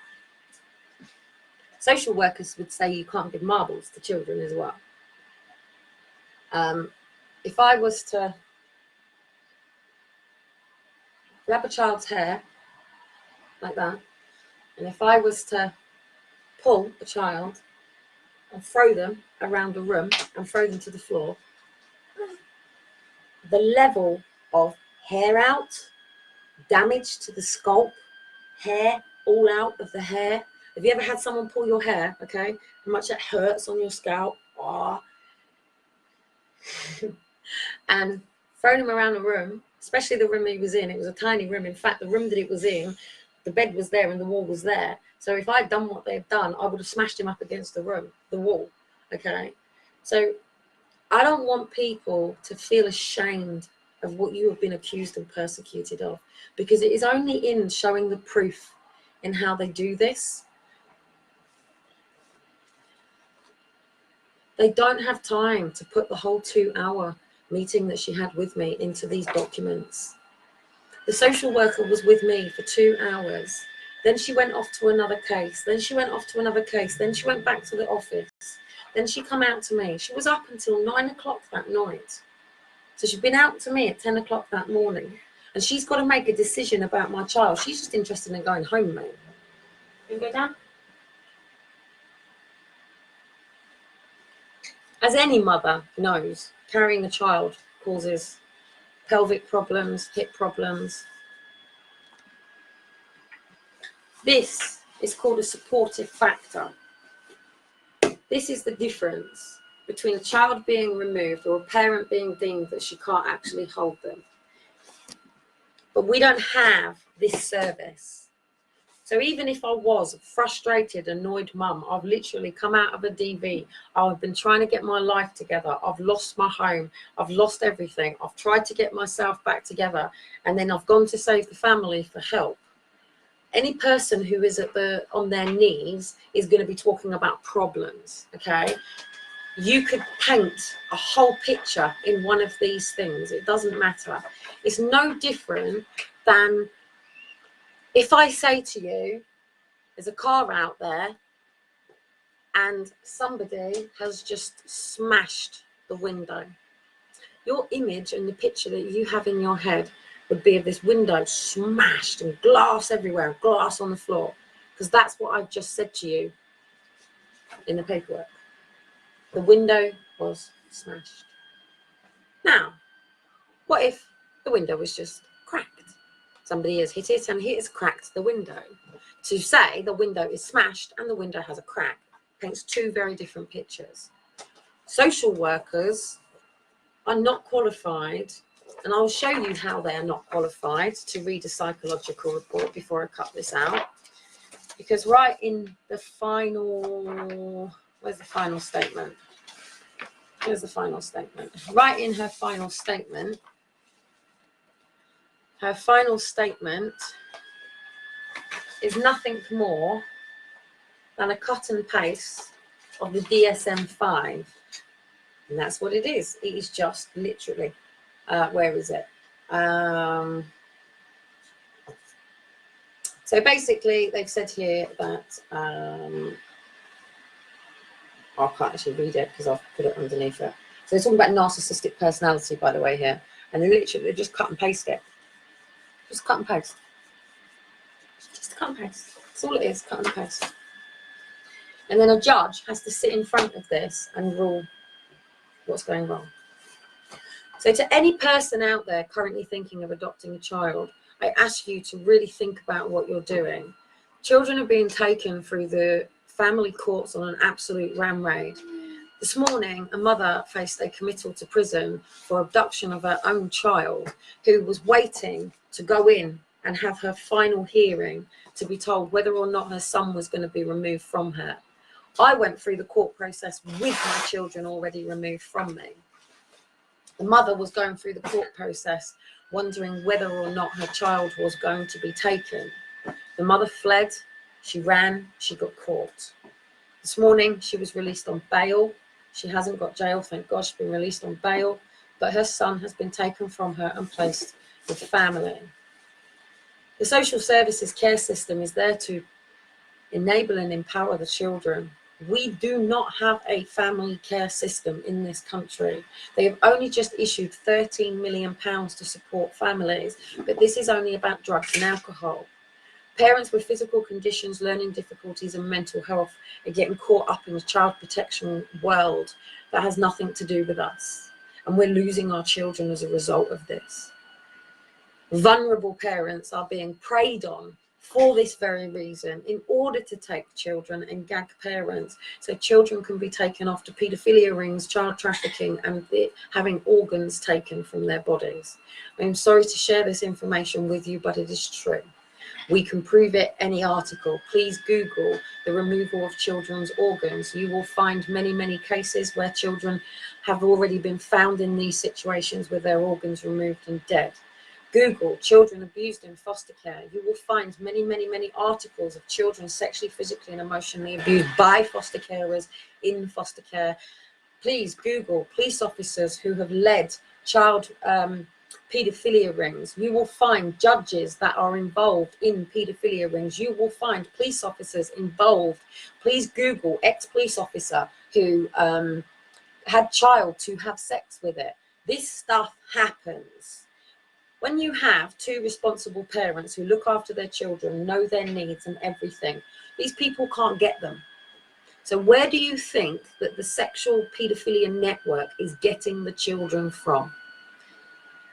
social workers would say you can't give marbles to children as well. If I was to grab a child's hair like that, and if I was to pull a child and throw them around a room and throw them to the floor, the level of hair out, damage to the scalp, hair all out of the hair. Have you ever had someone pull your hair? Okay, how much it hurts on your scalp? Oh. And throwing him around the room, especially the room he was in. It was a tiny room. In fact, the room that it was in, the bed was there and the wall was there. So if I'd done what they've done, I would have smashed him up against the wall. Okay, so I don't want people to feel ashamed of what you have been accused and persecuted of, because it is only in showing the proof in how they do this. They don't have time to put the whole 2-hour meeting that she had with me into these documents. The social worker was with me for 2 hours. Then she went off to another case. Then she went off to another case. Then she went back to the office. Then she come out to me. She was up until 9 o'clock that night. So she'd been out to me at 10 o'clock that morning. And she's got to make a decision about my child. She's just interested in going home, mate. You can go down? As any mother knows, carrying a child causes pelvic problems, hip problems. This is called a supportive factor. This is the difference between a child being removed or a parent being deemed that she can't actually hold them. But we don't have this service. So even if I was a frustrated, annoyed mum, I've literally come out of a DV, I've been trying to get my life together, I've lost my home, I've lost everything, I've tried to get myself back together, and then I've gone to Save the Family for help. Any person who is on their knees is going to be talking about problems, okay? You could paint a whole picture in one of these things. It doesn't matter. It's no different than if I say to you, there's a car out there and somebody has just smashed the window. Your image and the picture that you have in your head would be of this window smashed and glass everywhere, glass on the floor, because that's what I've just said to you in the paperwork. The window was smashed. Now, what if the window was just cracked? Somebody has hit it and he has cracked the window. To say the window is smashed and the window has a crack paints two very different pictures. Social workers are not qualified, and I'll show you how they are not qualified to read a psychological report before I cut this out. Because right in the final, where's the final statement? Here's the final statement. Right in her final statement is nothing more than a cut and paste of the DSM-5. And that's what it is. It is just literally, where is it? So basically, they've said here that, I can't actually read it because I've put it underneath it. So they're talking about narcissistic personality, by the way, here. And they just cut and paste it. Just cut and paste. Just cut and paste. That's all it is, cut and paste. And then a judge has to sit in front of this and rule what's going wrong. So to any person out there currently thinking of adopting a child, I ask you to really think about what you're doing. Children are being taken through the family courts on an absolute ram raid. This morning, a mother faced a committal to prison for abduction of her own child, who was waiting to go in and have her final hearing to be told whether or not her son was going to be removed from her. I went through the court process with my children already removed from me. The mother was going through the court process wondering whether or not her child was going to be taken. The mother fled, she ran, she got caught. This morning, she was released on bail. She hasn't got jail, thank God, she's been released on bail, but her son has been taken from her and placed with family. The social services care system is there to enable and empower the children. We do not have a family care system in this country. They have only just issued £13 million to support families, but this is only about drugs and alcohol. Parents with physical conditions, learning difficulties and mental health are getting caught up in a child protection world that has nothing to do with us. And we're losing our children as a result of this. Vulnerable parents are being preyed on for this very reason, in order to take children and gag parents so children can be taken off to paedophilia rings, child trafficking, and having organs taken from their bodies. I'm sorry to share this information with you, but it is true. We can prove it, any article. Please Google the removal of children's organs. You will find many, many cases where children have already been found in these situations with their organs removed and dead. Google children abused in foster care. You will find many, many, many articles of children sexually, physically and emotionally abused by foster carers in foster care. Please Google police officers who have led child paedophilia rings. You will find judges that are involved in paedophilia rings. You will find police officers involved. Please Google ex-police officer who had child to have sex with it. This stuff happens. When you have two responsible parents who look after their children, know their needs and everything, these people can't get them. So where do you think that the sexual paedophilia network is getting the children from?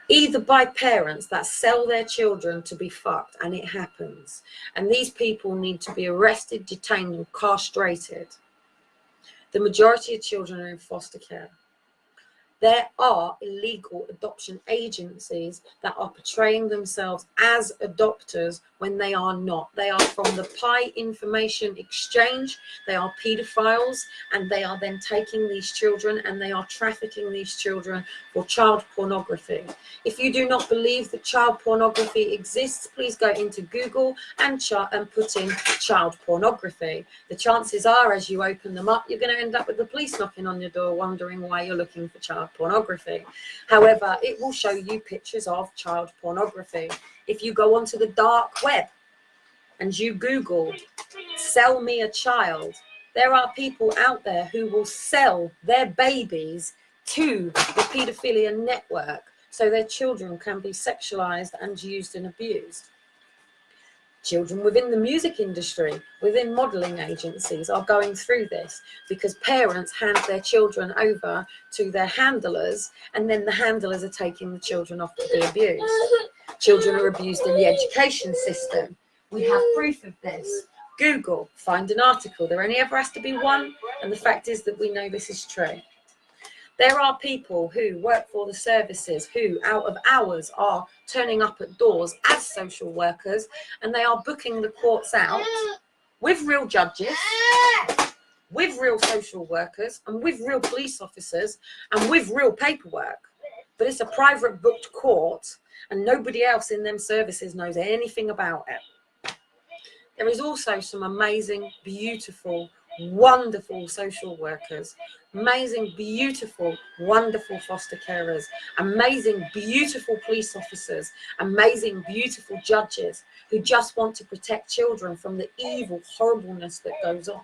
Either by parents that sell their children to be fucked, and it happens. And these people need to be arrested, detained and castrated. The majority of children are in foster care. There are illegal adoption agencies that are portraying themselves as adopters when they are not. They are from the PI information exchange. They are pedophiles, and they are then taking these children and they are trafficking these children for child pornography. If you do not believe that child pornography exists, please go into Google and put in child pornography. The chances are, as you open them up, you're going to end up with the police knocking on your door wondering why you're looking for child pornography. However, it will show you pictures of child pornography. If you go onto the dark web and you Google sell me a child, there are people out there who will sell their babies to the paedophilia network so their children can be sexualized and used and abused. Children within the music industry, within modeling agencies are going through this because parents hand their children over to their handlers, and then the handlers are taking the children off to be abused. Children are abused in the education system. We have proof of this. Google, find an article. There only ever has to be one, and the fact is that we know this is true. There are people who work for the services who, out of hours, are turning up at doors as social workers, and they are booking the courts out with real judges, with real social workers, and with real police officers, and with real paperwork. But it's a private booked court, and nobody else in them services knows anything about it. There is also some amazing, beautiful, wonderful social workers, amazing, beautiful, wonderful foster carers, amazing, beautiful police officers, amazing, beautiful judges who just want to protect children from the evil horribleness that goes on.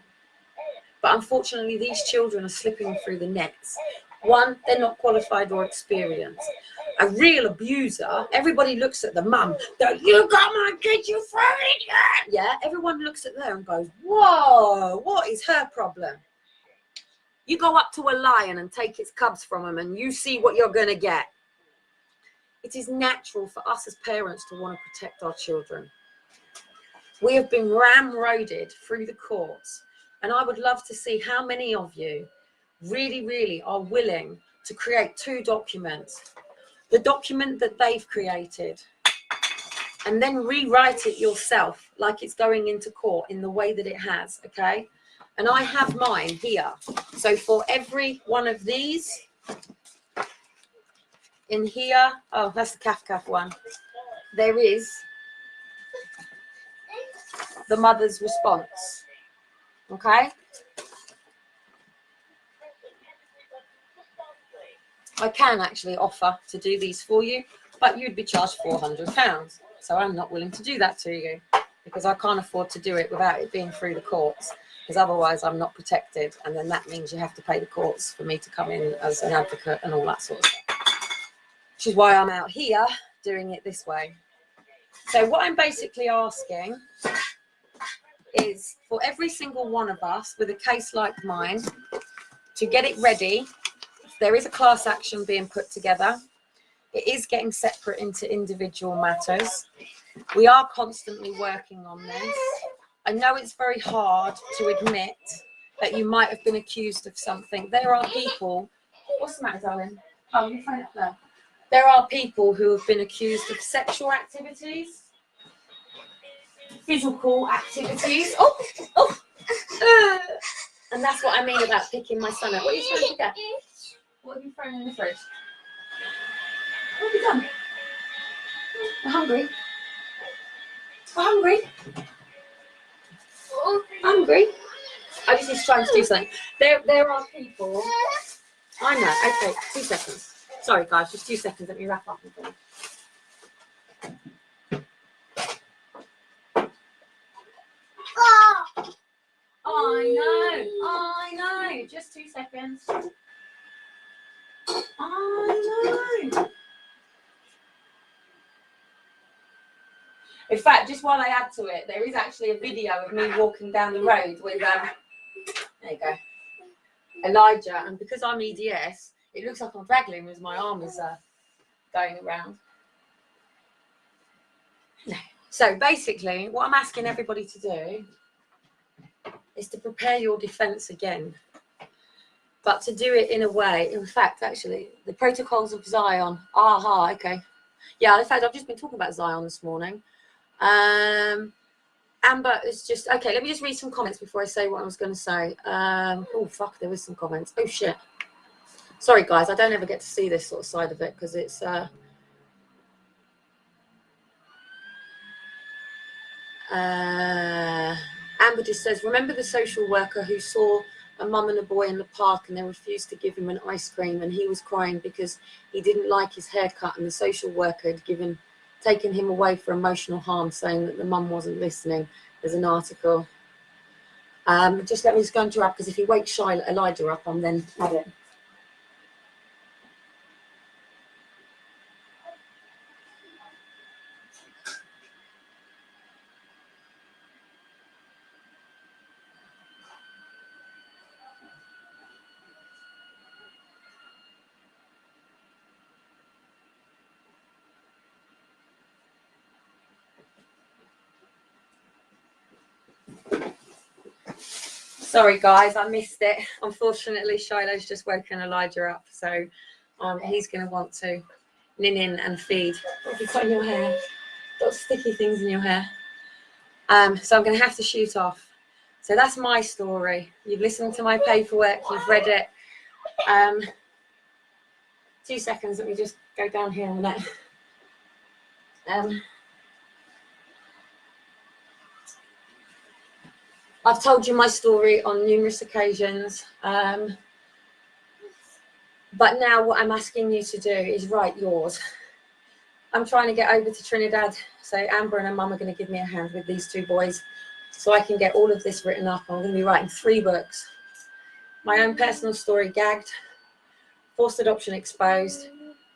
But unfortunately, these children are slipping through the nets. One, they're not qualified or experienced. A real abuser, everybody looks at the mum, you got my kid, you freak! Yeah, everyone looks at her and goes, whoa, what is her problem? You go up to a lion and take its cubs from him and you see what you're going to get. It is natural for us as parents to want to protect our children. We have been ramroded through the courts, and I would love to see how many of you really, really are willing to create two documents. The document that they've created, and then rewrite it yourself like it's going into court in the way that it has, okay? And I have mine here. So for every one of these, in here, oh, that's the Kafka one, there is the mother's response, okay? I can actually offer to do these for you, but you'd be charged £400. So I'm not willing to do that to you because I can't afford to do it without it being through the courts. because otherwise I'm not protected, and then that means you have to pay the courts for me to come in as an advocate and all that sort of stuff, which is why I'm out here doing it this way. So what I'm basically asking is for every single one of us with a case like mine to get it ready. There is a class action being put together. It is getting separate into individual matters. We are constantly working on this. I know it's very hard to admit that you might have been accused of something. There are people, what's the matter, darling? Oh, your phone up there. There are people who have been accused of sexual activities, physical activities. And that's what I mean about picking my son up. What are you trying to get? What have you thrown in the fridge? What have you done? We're hungry. We're hungry. Hungry. I just need to try and do something. There are people. I know. Okay, 2 seconds. Sorry, guys, just 2 seconds. Let me wrap up. I know. Just 2 seconds. I know. In fact, just while I add to it, there is actually a video of me walking down the road with, there you go, Elijah. And because I'm EDS, it looks like I'm dragging him as my arm is going around. So basically, what I'm asking everybody to do is to prepare your defence again. But to do it in a way, in fact, actually, the protocols of Zion. Aha, okay. Yeah, in fact, I've just been talking about Zion this morning. Amber is just okay. Let me just read some comments before I say what I was going to say. Oh fuck, there was some comments. Oh shit. Sorry guys, I don't ever get to see this sort of side of it because it's Amber just says, remember the social worker who saw a mum and a boy in the park and they refused to give him an ice cream and he was crying because he didn't like his haircut and the social worker had taken him away for emotional harm, saying that the mum wasn't listening. There's an article. Just let me just go into up because if he wakes Elijah up, I'm then at it. Sorry guys, I missed it. Unfortunately, Shiloh's just woken Elijah up, so he's going to want to lean in and feed. What have you got in your hair? Got sticky things in your hair. So I'm going to have to shoot off. So that's my story. You've listened to my paperwork, you've read it. 2 seconds, let me just go down here a minute. I've told you my story on numerous occasions, but now what I'm asking you to do is write yours. I'm trying to get over to Trinidad, so Amber and her mum are going to give me a hand with these 2 boys so I can get all of this written up. I'm going to be writing 3 books. My own personal story, Gagged, Forced Adoption Exposed,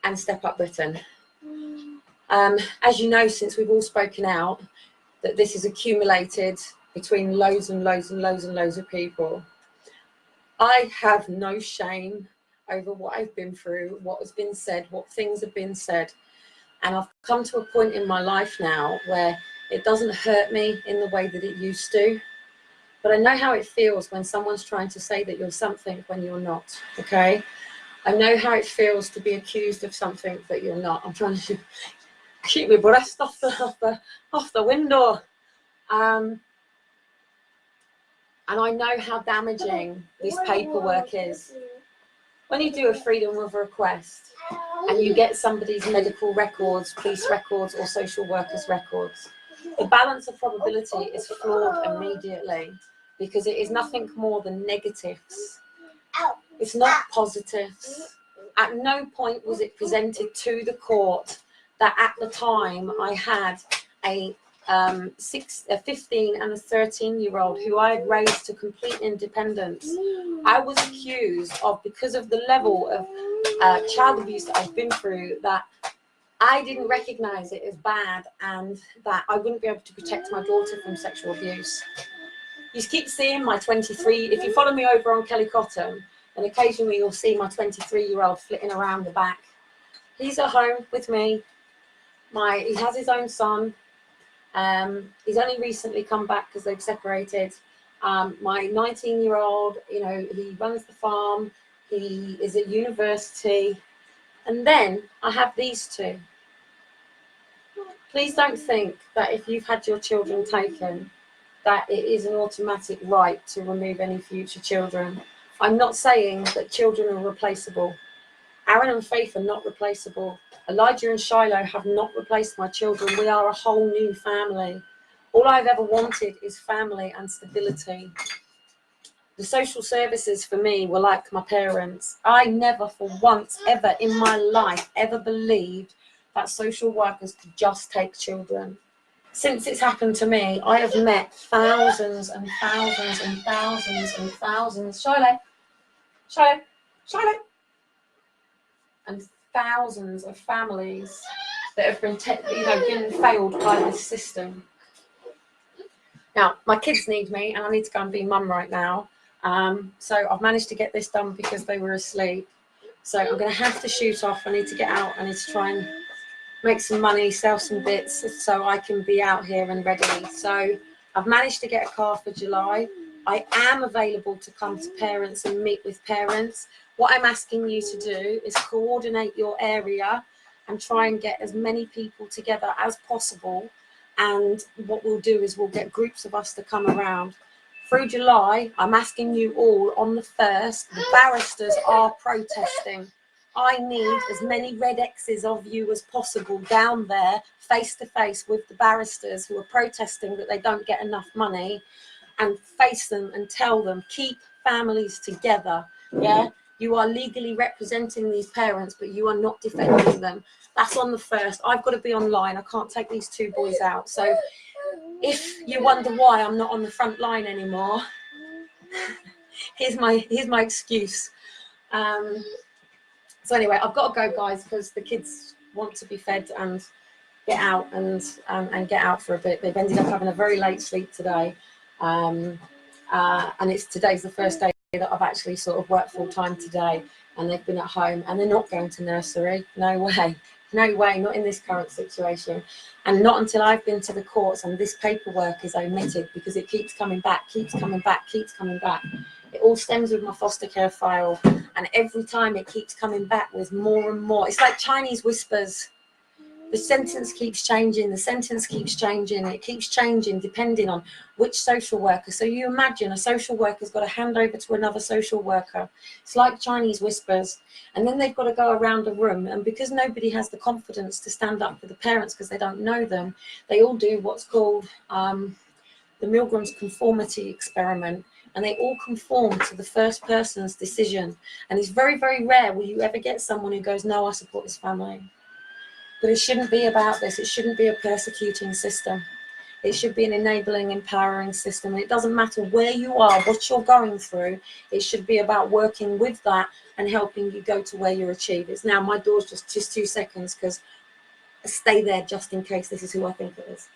and Step Up Britain. As you know, since we've all spoken out, that this is accumulated between loads and loads and loads and loads of people. I have no shame over what I've been through, what has been said, what things have been said. And I've come to a point in my life now where it doesn't hurt me in the way that it used to. But I know how it feels when someone's trying to say that you're something when you're not, okay? I know how it feels to be accused of something that you're not. I'm trying to keep my breast off the window. And I know how damaging this paperwork is. When you do a freedom of request and you get somebody's medical records, police records, or social workers' records, the balance of probability is flawed immediately because it is nothing more than negatives. It's not positives. At no point was it presented to the court that at the time I had a a 15 and a 13-year-old who I had raised to complete independence. I was accused of, because of the level of child abuse that I've been through, that I didn't recognize it as bad and that I wouldn't be able to protect my daughter from sexual abuse. You keep seeing my 23, if you follow me over on Kellie Cottam, and occasionally you'll see my 23-year-old flitting around the back. He's at home with me. He has his own son. He's only recently come back because they've separated. My 19-year-old, you know, he runs the farm. He is at university. And then I have these two. Please don't think that if you've had your children taken, that it is an automatic right to remove any future children. I'm not saying that children are replaceable. Aaron and Faith are not replaceable. Elijah and Shiloh have not replaced my children. We are a whole new family. All I've ever wanted is family and stability. The social services for me were like my parents. I never for once ever in my life ever believed that social workers could just take children. Since it's happened to me, I have met thousands and thousands and thousands and thousands, Shiloh, and thousands of families that have been, been failed by this system. Now, my kids need me, and I need to go and be mum right now. So I've managed to get this done because they were asleep. So I'm going to have to shoot off. I need to get out. I need to try and make some money, sell some bits so I can be out here and ready. So I've managed to get a car for July. I am available to come to parents and meet with parents. What I'm asking you to do is coordinate your area and try and get as many people together as possible. And what we'll do is we'll get groups of us to come around. Through July, I'm asking you all on the 1st, the barristers are protesting. I need as many red X's of you as possible down there, face to face with the barristers who are protesting that they don't get enough money, and face them and tell them, keep families together. Yeah, you are legally representing these parents, but you are not defending them. That's on the 1st. I've got to be online. I can't take these two boys out. So if you wonder why I'm not on the front line anymore, here's my excuse. So anyway, I've got to go, guys, because the kids want to be fed and get out and get out for a bit. They've ended up having a very late sleep today, and today's the first day that I've actually sort of worked full time today, and they've been at home and they're not going to nursery. No way, not in this current situation, and not until I've been to the courts and this paperwork is omitted because it keeps coming back. It all stems with my foster care file, and every time it keeps coming back with more and more. It's like Chinese whispers. The sentence keeps changing, it keeps changing depending on which social worker. So you imagine a social worker's got to hand over to another social worker. It's like Chinese whispers. And then they've got to go around a room, and because nobody has the confidence to stand up for the parents because they don't know them, they all do what's called the Milgram's conformity experiment. And they all conform to the first person's decision. And it's very, very rare will you ever get someone who goes, no, I support this family. But it shouldn't be about this. It shouldn't be a persecuting system. It should be an enabling, empowering system. And it doesn't matter where you are, what you're going through. It should be about working with that and helping you go to where you achieve. It's now, my door's just 2 seconds because I stay there just in case this is who I think it is.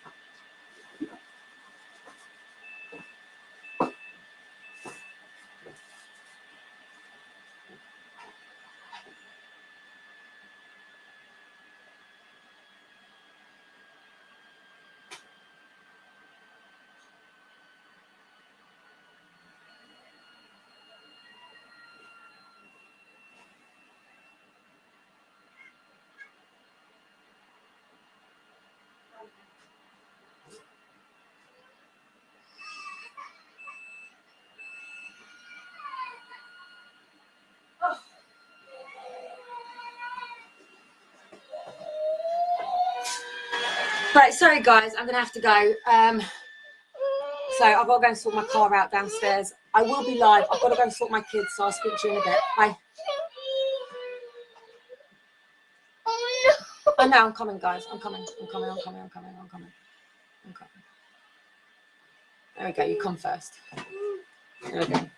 Right, sorry guys, I'm gonna have to go. So I've got to go and sort my car out downstairs. I will be live. I've got to go and sort my kids, so I'll speak to you in a bit. Bye. I know, I'm coming, guys. I'm coming. Okay. There we go. You come first. There we go.